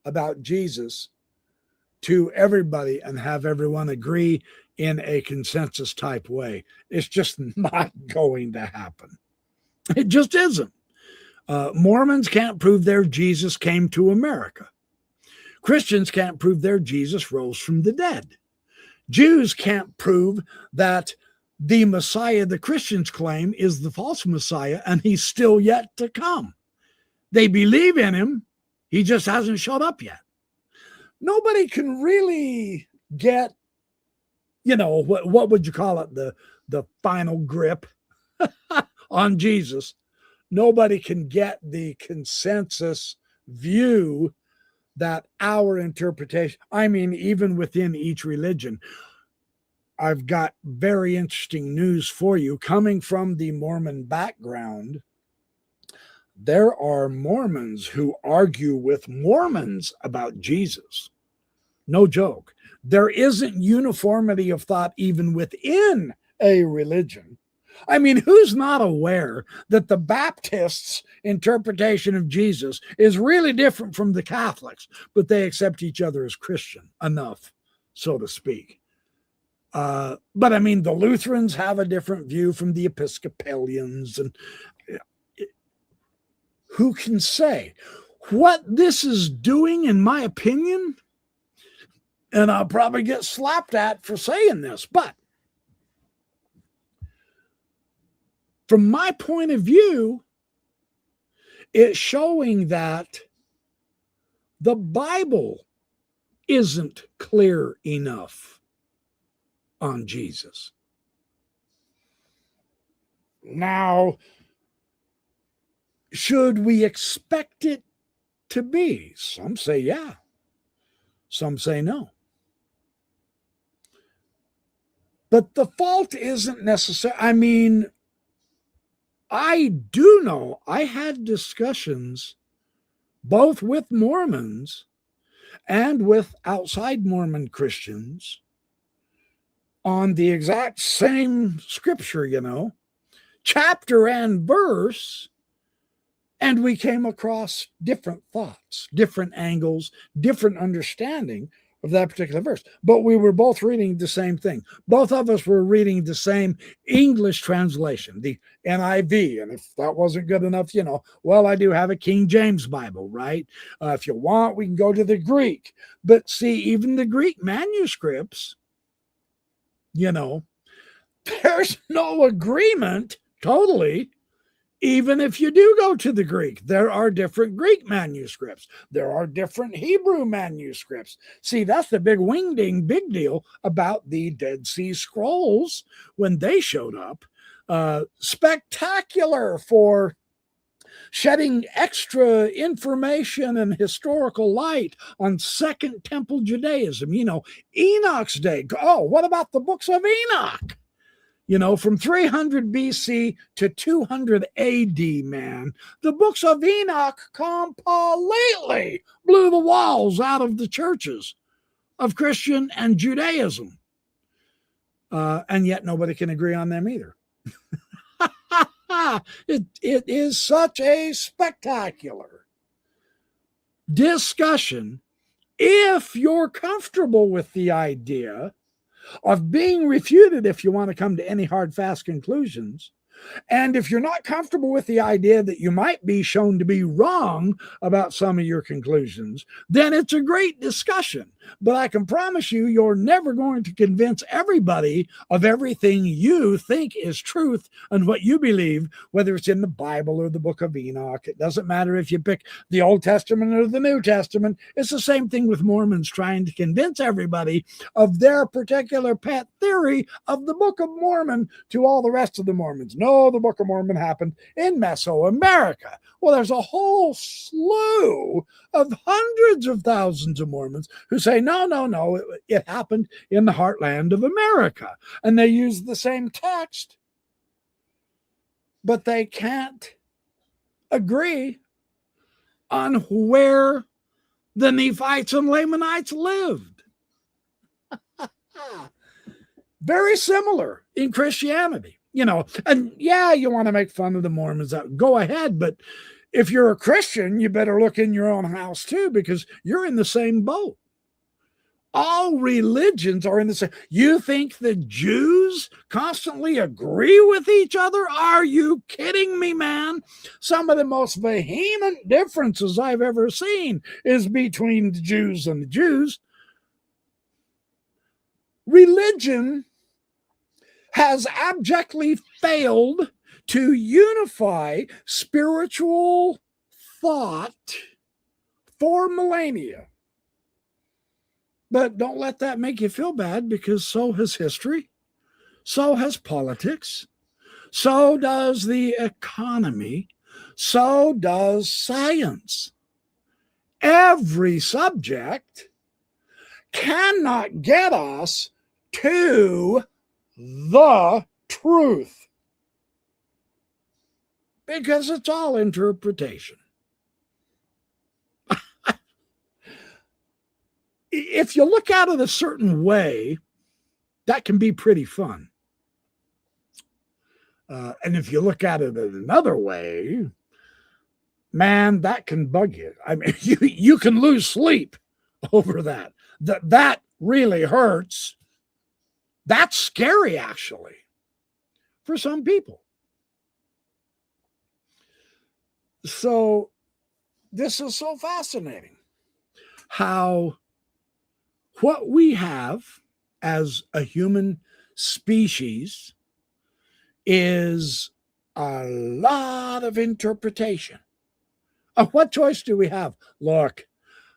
about Jesus to everybody and have everyone agree in a consensus type way. It's just not going to happen. It just isn't. Mormons can't prove their Jesus came to America. Christians can't prove their Jesus rose from the dead. Jews can't prove that the Messiah the Christians claim is the false Messiah and he's still yet to come. They believe in him. He just hasn't showed up yet. Nobody can really get, what would you call it? The final grip on Jesus. Nobody can get the consensus view that our interpretation, even within each religion. I've got very interesting news for you. Coming from the Mormon background, there are Mormons who argue with Mormons about Jesus. No joke. There isn't uniformity of thought even within a religion. Who's not aware that the Baptists' interpretation of Jesus is really different from the Catholics, but they accept each other as Christian enough, so to speak. But the Lutherans have a different view from the Episcopalians, and who can say what this is doing, in my opinion? And I'll probably get slapped at for saying this, but from my point of view, it's showing that the Bible isn't clear enough on Jesus. Now, should we expect it to be? Some say yeah. Some say no. But the fault isn't necessary. I do know I had discussions both with Mormons and with outside Mormon Christians on the exact same scripture, chapter and verse, and we came across different thoughts, different angles, different understanding of that particular verse. But we were both reading the same thing. Both of us were reading the same English translation, the NIV. And if that wasn't good enough, I do have a King James Bible, right? If you want, we can go to the Greek. But see, even the Greek manuscripts, there's no agreement totally. Even if you do go to the Greek, there are different Greek manuscripts. There are different Hebrew manuscripts. See, that's the big big deal about the Dead Sea Scrolls when they showed up. Spectacular for shedding extra information and historical light on Second Temple Judaism. Enoch's day. Oh, what about the books of Enoch? From 300 BC to 200 AD, man, the books of Enoch completely blew the walls out of the churches of Christian and Judaism. And yet nobody can agree on them either. It is such a spectacular discussion if you're comfortable with the idea of being refuted if you want to come to any hard, fast conclusions. And if you're not comfortable with the idea that you might be shown to be wrong about some of your conclusions, then it's a great discussion. But I can promise you, you're never going to convince everybody of everything you think is truth and what you believe, whether it's in the Bible or the book of Enoch. It doesn't matter if you pick the Old Testament or the New Testament. It's the same thing with Mormons trying to convince everybody of their particular pet theory of the Book of Mormon to all the rest of the Mormons. No, the Book of Mormon happened in Mesoamerica. Well, there's a whole slew of hundreds of thousands of Mormons who say, no, it happened in the heartland of America. And they use the same text, but they can't agree on where the Nephites and Lamanites lived. Very similar in Christianity. And yeah, you want to make fun of the Mormons, go ahead. But if you're a Christian, you better look in your own house too, because you're in the same boat. All religions are in the same. You think the Jews constantly agree with each other? Are you kidding me, man? Some of the most vehement differences I've ever seen is between the Jews and the Jews. Religion has abjectly failed to unify spiritual thought for millennia. But don't let that make you feel bad, because so has history, so has politics, so does the economy, so does science. Every subject cannot get us to the truth, because it's all interpretation. If you look at it a certain way, that can be pretty fun. And if you look at it in another way, man, that can bug you. I mean, you can lose sleep over that. That really hurts. That's scary, actually, for some people. So this is so fascinating, how what we have as a human species is a lot of interpretation. What choice do we have? Look,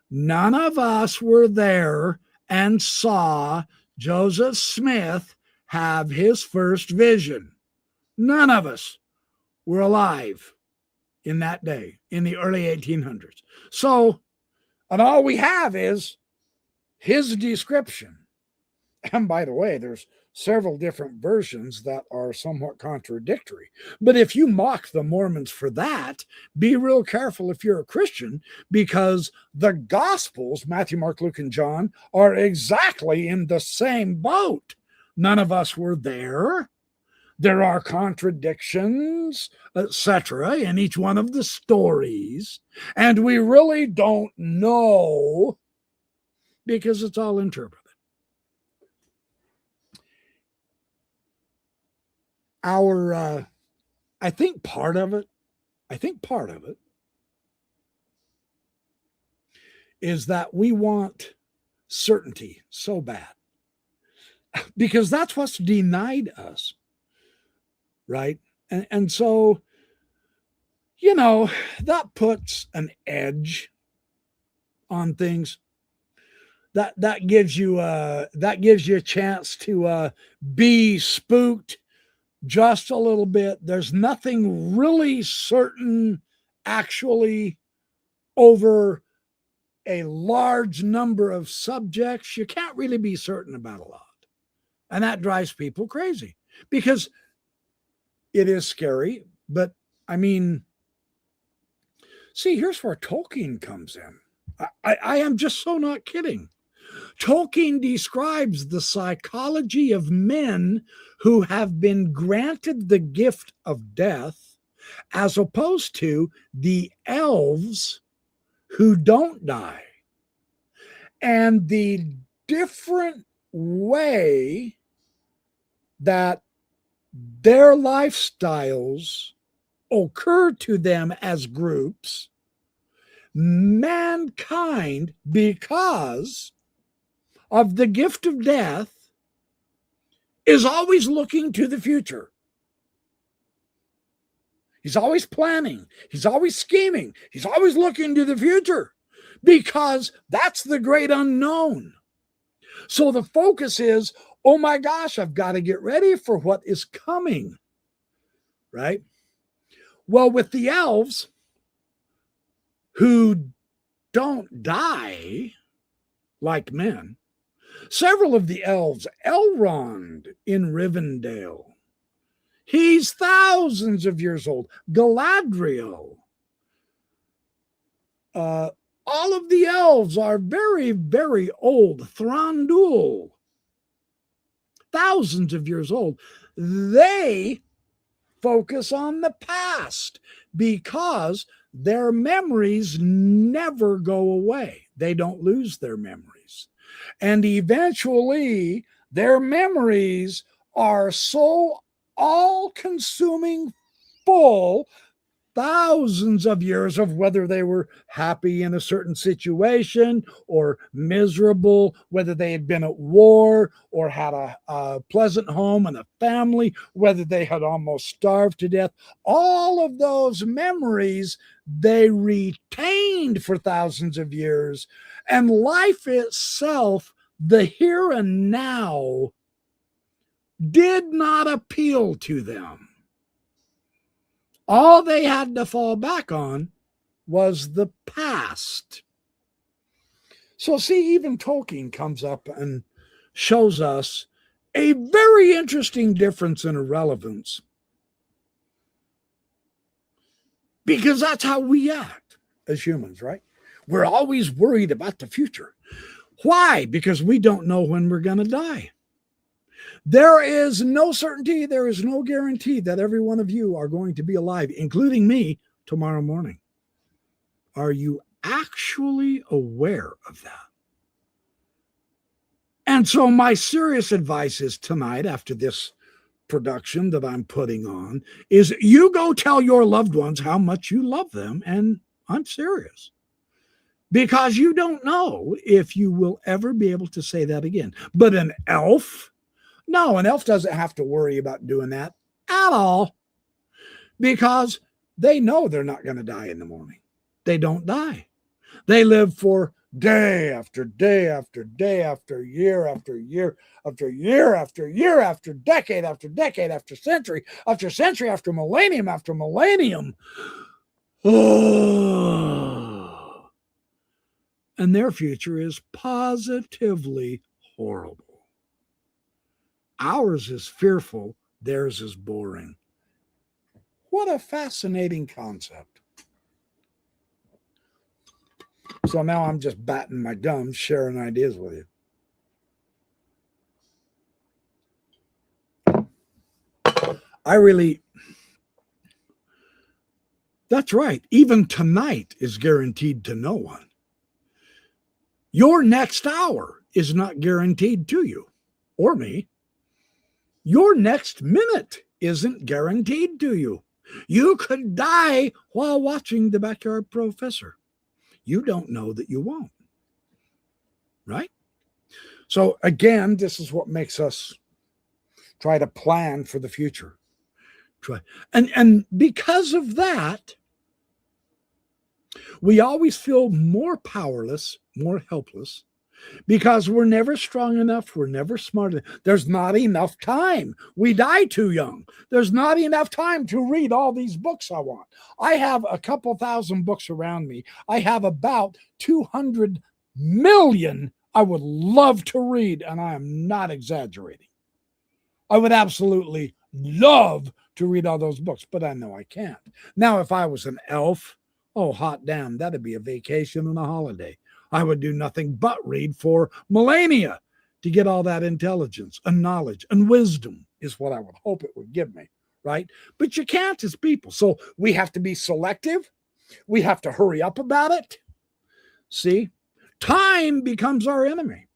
none of us were there and saw Joseph Smith have his first vision. None of us were alive in that day, in the early 1800s. So, and all we have is his description. And by the way, there's several different versions that are somewhat contradictory. But if you mock the Mormons for that, be real careful if you're a Christian, because the Gospels, Matthew, Mark, Luke, and John, are exactly in the same boat. None of us were there. There are contradictions, etc., in each one of the stories. And we really don't know, because it's all interpreted. I think part of it is that we want certainty so bad, because that's what's denied us, right? And so, that puts an edge on things. That gives you a chance to be spooked just a little bit. There's nothing really certain, actually, over a large number of subjects. You can't really be certain about a lot. And that drives people crazy, because it is scary. But I mean, see, here's where Tolkien comes in. I am just so not kidding. Tolkien describes the psychology of men who have been granted the gift of death, as opposed to the elves who don't die, and the different way that their lifestyles occur to them as groups. Mankind, because of the gift of death, is always looking to the future. He's always planning. He's always scheming. He's always looking to the future, because that's the great unknown. So the focus is, oh my gosh, I've got to get ready for what is coming, right? Well, with the elves who don't die like men, several of the elves, Elrond in Rivendell, he's thousands of years old. Galadriel, all of the elves are very, very old. Thranduil, thousands of years old. They focus on the past, because their memories never go away. They don't lose their memories. And eventually, their memories are so all-consuming full, thousands of years of whether they were happy in a certain situation or miserable, whether they had been at war or had a pleasant home and a family, whether they had almost starved to death. All of those memories they retained for thousands of years. And life itself, the here and now, did not appeal to them. All they had to fall back on was the past. So, see, even Tolkien comes up and shows us a very interesting difference in irrelevance, because that's how we act as humans, right? We're always worried about the future. Why? Because we don't know when we're going to die. There is no certainty, there is no guarantee that every one of you are going to be alive, including me, tomorrow morning. Are you actually aware of that? And so my serious advice is tonight, after this production that I'm putting on, is you go tell your loved ones how much you love them. And I'm serious. Because you don't know if you will ever be able to say that again. But an elf, no, an elf doesn't have to worry about doing that at all, because they know they're not going to die in the morning. They don't die. They live for day after day after day after year after year after year after year after decade after decade after century after millennium after millennium. Oh. And their future is positively horrible. Ours is fearful, theirs is boring. What a fascinating concept. So now I'm just batting my gums, sharing ideas with you. That's right. Even tonight is guaranteed to no one. Your next hour is not guaranteed to you or me. Your next minute isn't guaranteed to you. You could die while watching The Backyard Professor. You don't know that you won't. Right? So again, this is what makes us try to plan for the future. And because of that, we always feel more powerless, more helpless, because we're never strong enough. We're never smart enough. There's not enough time. We die too young. There's not enough time to read all these books I want. I have a couple thousand books around me. I have about 200 million I would love to read, and I am not exaggerating. I would absolutely love to read all those books, but I know I can't. Now, if I was an elf, oh, hot damn, that'd be a vacation and a holiday. I would do nothing but read for millennia to get all that intelligence and knowledge and wisdom is what I would hope it would give me, right? But you can't as people. So we have to be selective. We have to hurry up about it. See, time becomes our enemy,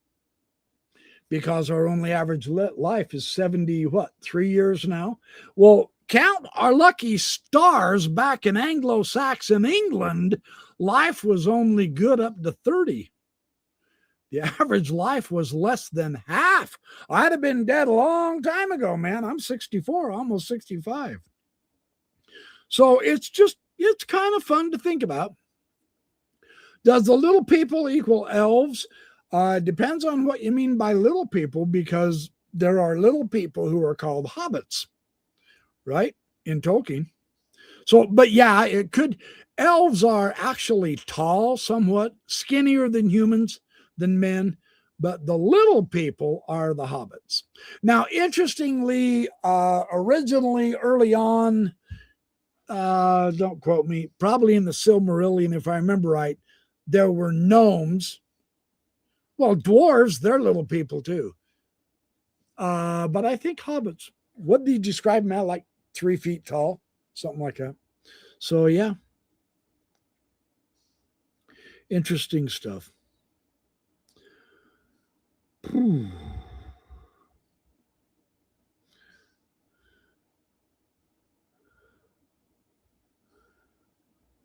because our only average life is 3 years now. Well, count our lucky stars. Back in Anglo-Saxon England, life was only good up to 30. The average life was less than half. I'd have been dead a long time ago, man. I'm 64, almost 65. So it's kind of fun to think about. Does the little people equal elves? Depends on what you mean by little people, because there are little people who are called hobbits, right? In Tolkien. So, but yeah, it could. Elves are actually tall, somewhat skinnier than humans, than men, but the little people are the hobbits. Now, interestingly, originally, early on, don't quote me, probably in the Silmarillion, if I remember right, there were gnomes. Well, dwarves, they're little people too. But I think hobbits, what do you describe them at? Like 3 feet tall, something like that. So yeah, interesting stuff.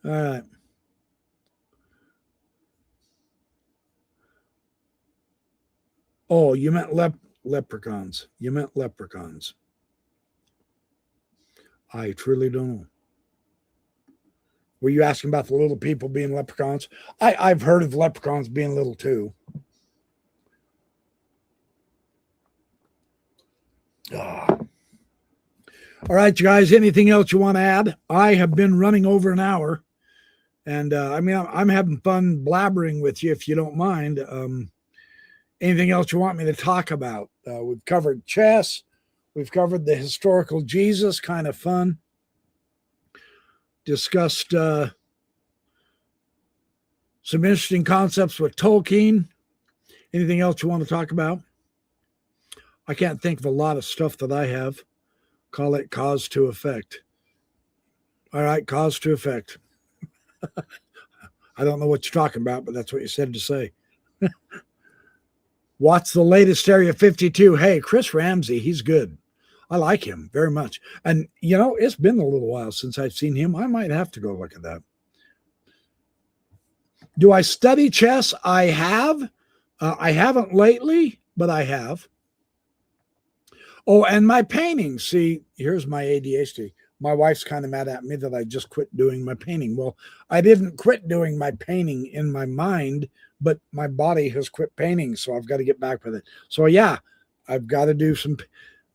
All right. Oh, you meant leprechauns. You meant leprechauns. I truly don't know. Were you asking about the little people being leprechauns? I've heard of leprechauns being little too. Ah. All right, you guys, anything else you want to add? I have been running over an hour. And I'm having fun blabbering with you if you don't mind. Anything else you want me to talk about? We've covered chess. We've covered the historical Jesus, kind of fun. Discussed some interesting concepts with Tolkien. Anything else you want to talk about? I can't think of a lot of stuff that I have. Call it cause to effect. All right, cause to effect. I don't know what you're talking about, but that's what you said to say. What's the latest Area 52? Hey, Chris Ramsey, he's good. I like him very much. And, it's been a little while since I've seen him. I might have to go look at that. Do I study chess? I have. I haven't lately, but I have. Oh, and my painting. See, here's my ADHD. My wife's kind of mad at me that I just quit doing my painting. Well, I didn't quit doing my painting in my mind, but my body has quit painting, so I've got to get back with it. So, yeah, I've got to do some.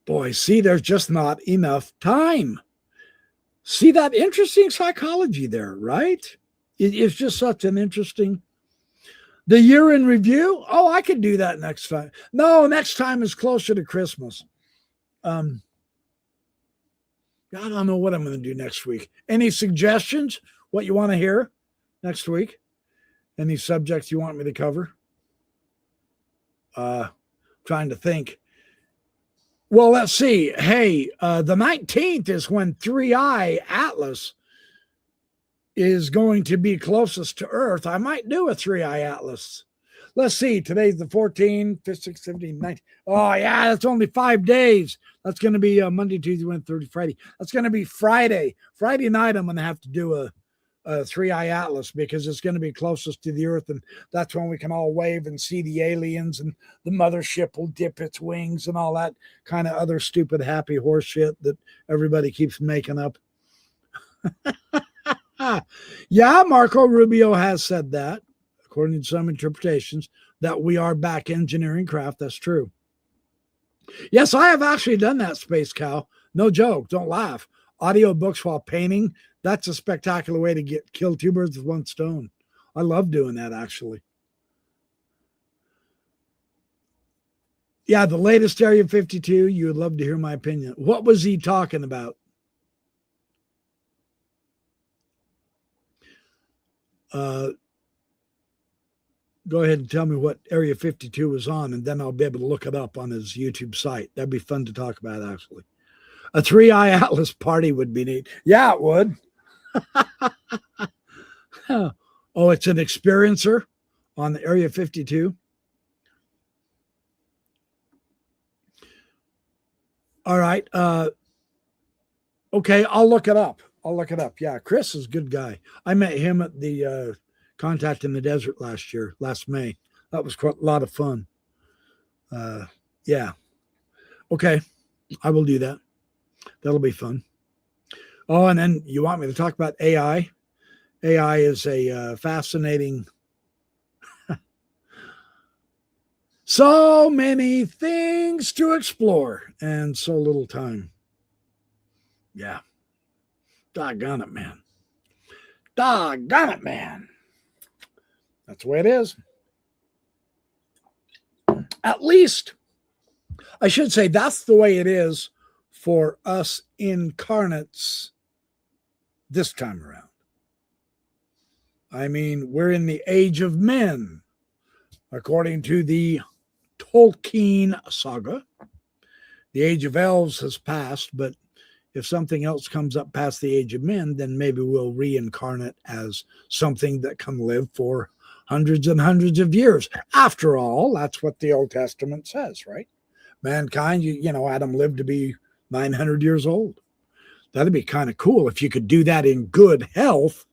Boy, see, there's just not enough time. See that interesting psychology there, right? It's just such an interesting. The year in review? Oh, I could do that next time. No, next time is closer to Christmas. I don't know what I'm going to do next week. Any suggestions? What you want to hear next week? Any subjects you want me to cover? Trying to think. Well, let's see. Hey, the 19th is when 3i Atlas is going to be closest to Earth. I might do a 3i Atlas. Let's see. Today's the 14th, 15th, 17th, 19th. Oh, yeah, that's only 5 days. That's going to be Monday, Tuesday, Wednesday, Thursday, Friday. That's going to be Friday. Friday night, I'm going to have to do a 3i Atlas because it's going to be closest to the Earth. And that's when we can all wave and see the aliens and the mothership will dip its wings and all that kind of other stupid happy horse shit that everybody keeps making up. Yeah, Marco Rubio has said that, according to some interpretations, that we are back engineering craft. That's true. Yes, I have actually done that, Space Cow. No joke. Don't laugh. Audio books while painting. That's a spectacular way to kill two birds with one stone. I love doing that, actually. Yeah, the latest Area 52. You would love to hear my opinion. What was he talking about? Go ahead and tell me what Area 52 was on, and then I'll be able to look it up on his YouTube site. That'd be fun to talk about, actually. A 3i Atlas party would be neat. Yeah, it would. Oh, it's an experiencer on the Area 52. All right. Okay, I'll look it up. Yeah, Chris is a good guy. I met him at the Contact in the Desert last May. That was quite a lot of fun. Yeah. Okay, I will do that. That'll be fun. Oh, and then you want me to talk about AI? AI is a fascinating. So many things to explore and so little time. Yeah. Doggone it, man. Doggone it, man. That's the way it is. At least, I should say, that's the way it is for us incarnates this time around. I mean, we're in the age of men, according to the Tolkien saga. The age of elves has passed, but if something else comes up past the age of men, then maybe we'll reincarnate as something that can live for hundreds and hundreds of years. After all, that's what the Old Testament says, right? Mankind, Adam lived to be 900 years old. That'd be kind of cool if you could do that in good health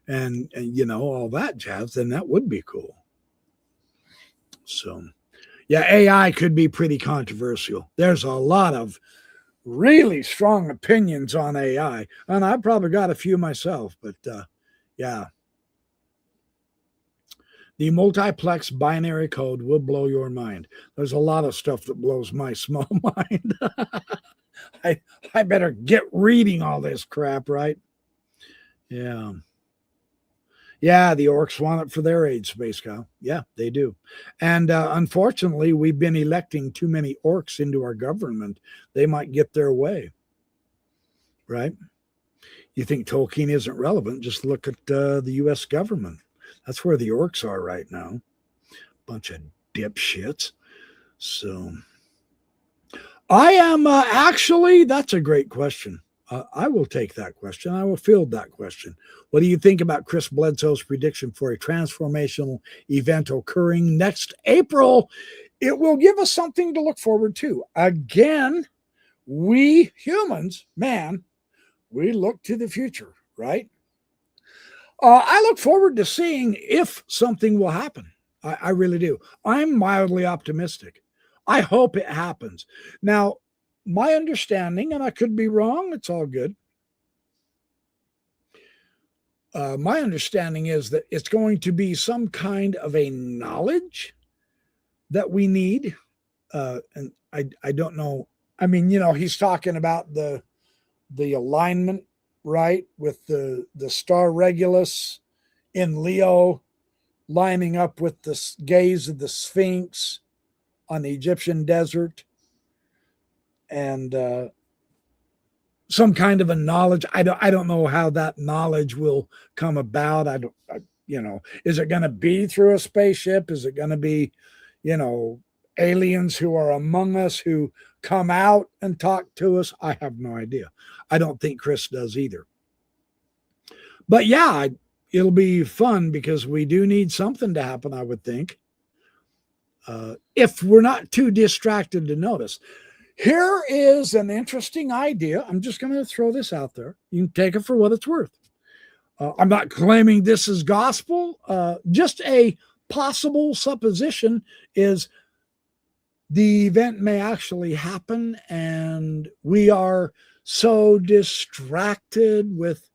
and all that jazz, then that would be cool. So, yeah, AI could be pretty controversial. There's a lot of really strong opinions on AI, and I've probably got a few myself, but yeah. The multiplex binary code will blow your mind. There's a lot of stuff that blows my small mind. I better get reading all this crap, right? Yeah. Yeah, the orcs want it for their age, Space Cow. Yeah, they do. And unfortunately, we've been electing too many orcs into our government. They might get their way, right? You think Tolkien isn't relevant? Just look at the U.S. government. That's where the orcs are right now. Bunch of dipshits. So I am actually, that's a great question. I will take that question. I will field that question. What do you think about Chris Bledsoe's prediction for a transformational event occurring next April? It will give us something to look forward to. Again, we humans, man, we look to the future, right? I look forward to seeing if something will happen. I really do. I'm mildly optimistic. I hope it happens. Now, my understanding, and I could be wrong, it's all good. My understanding is that it's going to be some kind of a knowledge that we need. And I don't know. I mean, he's talking about the alignment, right, with the star Regulus in Leo lining up with the gaze of the Sphinx on the Egyptian desert, and some kind of a knowledge. I don't know how that knowledge will come about. Is it going to be through a spaceship? Is it going to be, aliens who are among us who come out and talk to us? I have no idea. I don't think Chris does either. But yeah, it'll be fun because we do need something to happen, I would think. If we're not too distracted to notice. Here is an interesting idea. I'm just going to throw this out there. You can take it for what it's worth. I'm not claiming this is gospel. Just a possible supposition is the event may actually happen, and we are so distracted with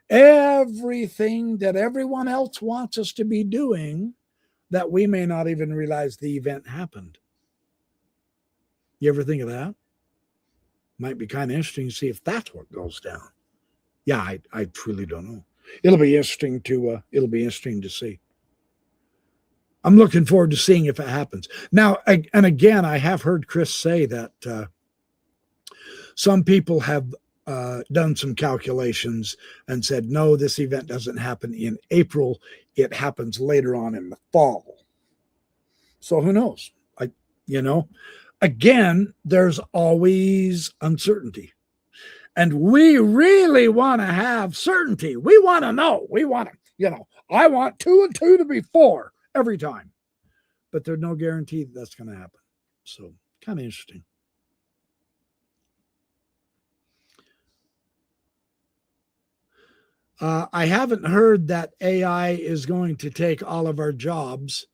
everything that everyone else wants us to be doing that we may not even realize the event happened. You ever think of that? Might be kind of interesting to see if that's what goes down. Yeah, I truly don't know. It'll be interesting to see. I'm looking forward to seeing if it happens. Now, and again, I have heard Chris say that some people have done some calculations and said, no, this event doesn't happen in April. It happens later on in the fall. So who knows? Again, there's always uncertainty. And we really want to have certainty. We want to know. We want to, I want 2 and 2 to be 4 every time. But there's no guarantee that that's going to happen. So kind of interesting. I haven't heard that AI is going to take all of our jobs.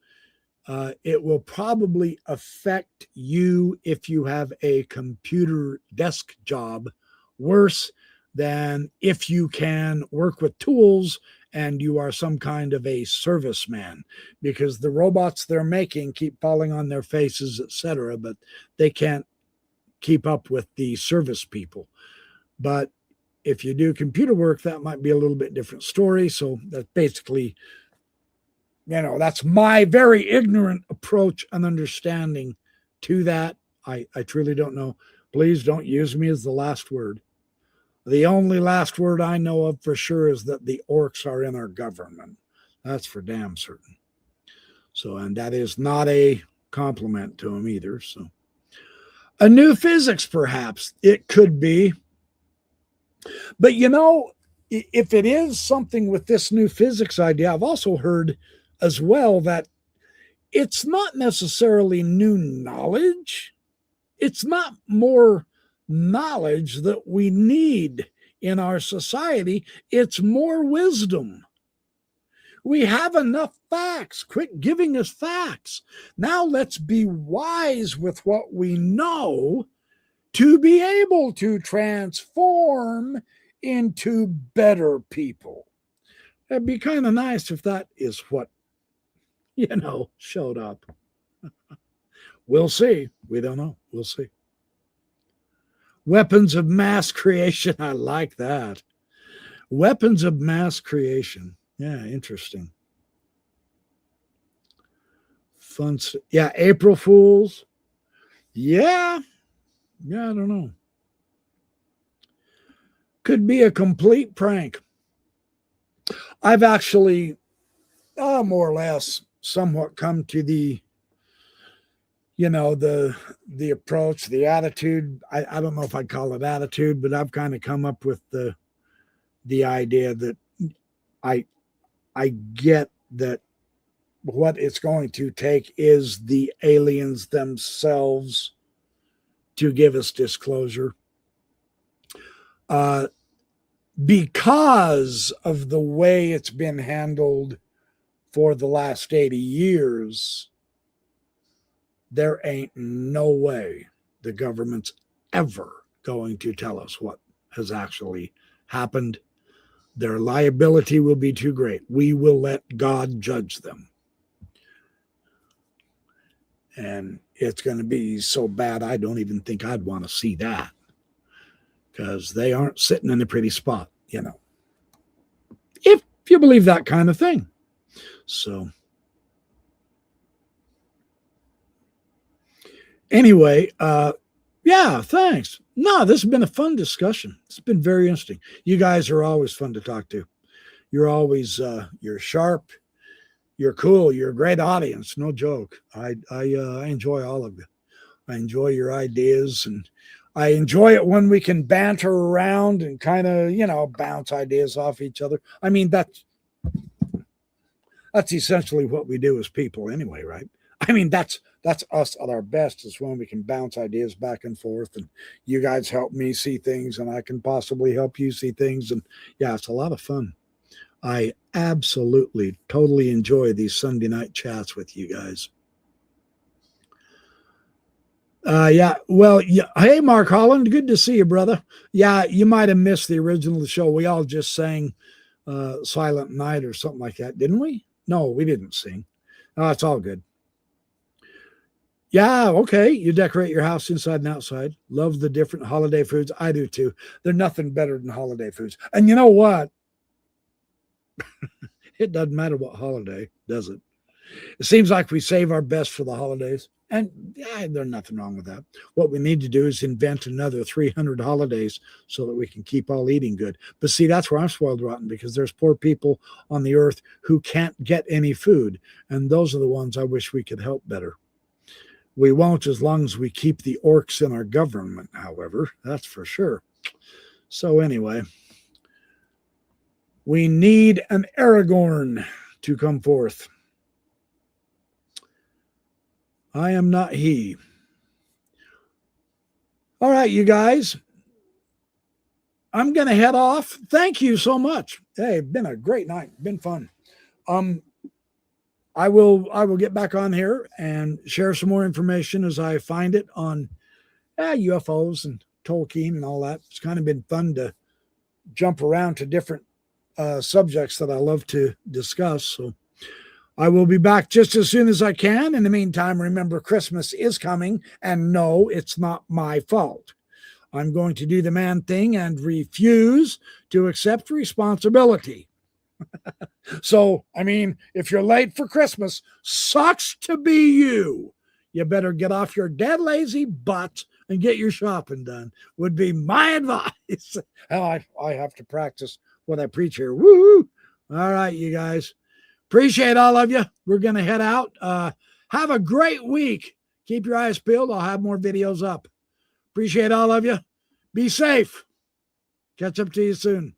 It will probably affect you if you have a computer desk job worse than if you can work with tools and you are some kind of a serviceman, because the robots they're making keep falling on their faces, etc., but they can't keep up with the service people. But if you do computer work, that might be a little bit different story. So that's basically, that's my very ignorant approach and understanding to that. I truly don't know. Please don't use me as the last word. The only last word I know of for sure is that the orcs are in our government. That's for damn certain. So, and that is not a compliment to them either. So, a new physics, perhaps. It could be. But if it is something with this new physics idea, I've also heard as well that it's not necessarily new knowledge. It's not more knowledge that we need in our society. It's more wisdom. We have enough facts. Quit giving us facts. Now let's be wise with what we know to be able to transform into better people. It'd be kind of nice if that is what, showed up. We'll see. We don't know. We'll see. Weapons of mass creation. I like that. Weapons of mass creation. Yeah, interesting. Fun. Yeah, April Fools. Yeah. Yeah, I don't know. Could be a complete prank. I've actually, more or less, somewhat come to the approach, the attitude. I don't know if I'd call it attitude, but I've kind of come up with the idea that I get that what it's going to take is the aliens themselves to give us disclosure. Because of the way it's been handled for the last 80 years, there ain't no way the government's ever going to tell us what has actually happened. Their liability will be too great. We will let God judge them. And it's going to be so bad, I don't even think I'd want to see that, because they aren't sitting in a pretty spot, if you believe that kind of thing. So anyway, yeah, thanks. No, this has been a fun discussion. It's been very interesting. You guys are always fun to talk to. You're always, you're sharp. You're cool. You're a great audience. No joke. I enjoy all of you. I enjoy your ideas, and I enjoy it when we can banter around and kind of, bounce ideas off each other. I mean, that's essentially what we do as people anyway, right? I mean, that's us at our best, is when we can bounce ideas back and forth, and you guys help me see things and I can possibly help you see things. And yeah, it's a lot of fun. I absolutely, totally enjoy these Sunday night chats with you guys. Yeah, well, yeah. Hey, Mark Holland, good to see you, brother. Yeah, you might have missed the original show. We all just sang Silent Night or something like that, didn't we? No, we didn't sing. Oh, it's all good. Yeah, okay. You decorate your house inside and outside. Love the different holiday foods. I do too. They're nothing better than holiday foods. And you know what? It doesn't matter what holiday, does it? It seems like we save our best for the holidays. And yeah, there's nothing wrong with that. What we need to do is invent another 300 holidays so that we can keep all eating good. But see, that's where I'm spoiled rotten, because there's poor people on the earth who can't get any food. And those are the ones I wish we could help better. We won't, as long as we keep the orcs in our government, however, that's for sure. So anyway, we need an Aragorn to come forth. I am not he. All right, you guys. I'm going to head off. Thank you so much. Hey, been a great night. Been fun. I will get back on here and share some more information as I find it on UFOs and Tolkien and all that. It's kind of been fun to jump around to different subjects that I love to discuss. So I will be back just as soon as I can. In the meantime, remember, Christmas is coming, and no, it's not my fault. I'm going to do the man thing and refuse to accept responsibility. So, I mean, if you're late for Christmas, sucks to be you. You better get off your dead lazy butt and get your shopping done, would be my advice. I have to practice what I preach here. Woo! All right, you guys. Appreciate all of you. We're going to head out. Have a great week. Keep your eyes peeled. I'll have more videos up. Appreciate all of you. Be safe. Catch up to you soon.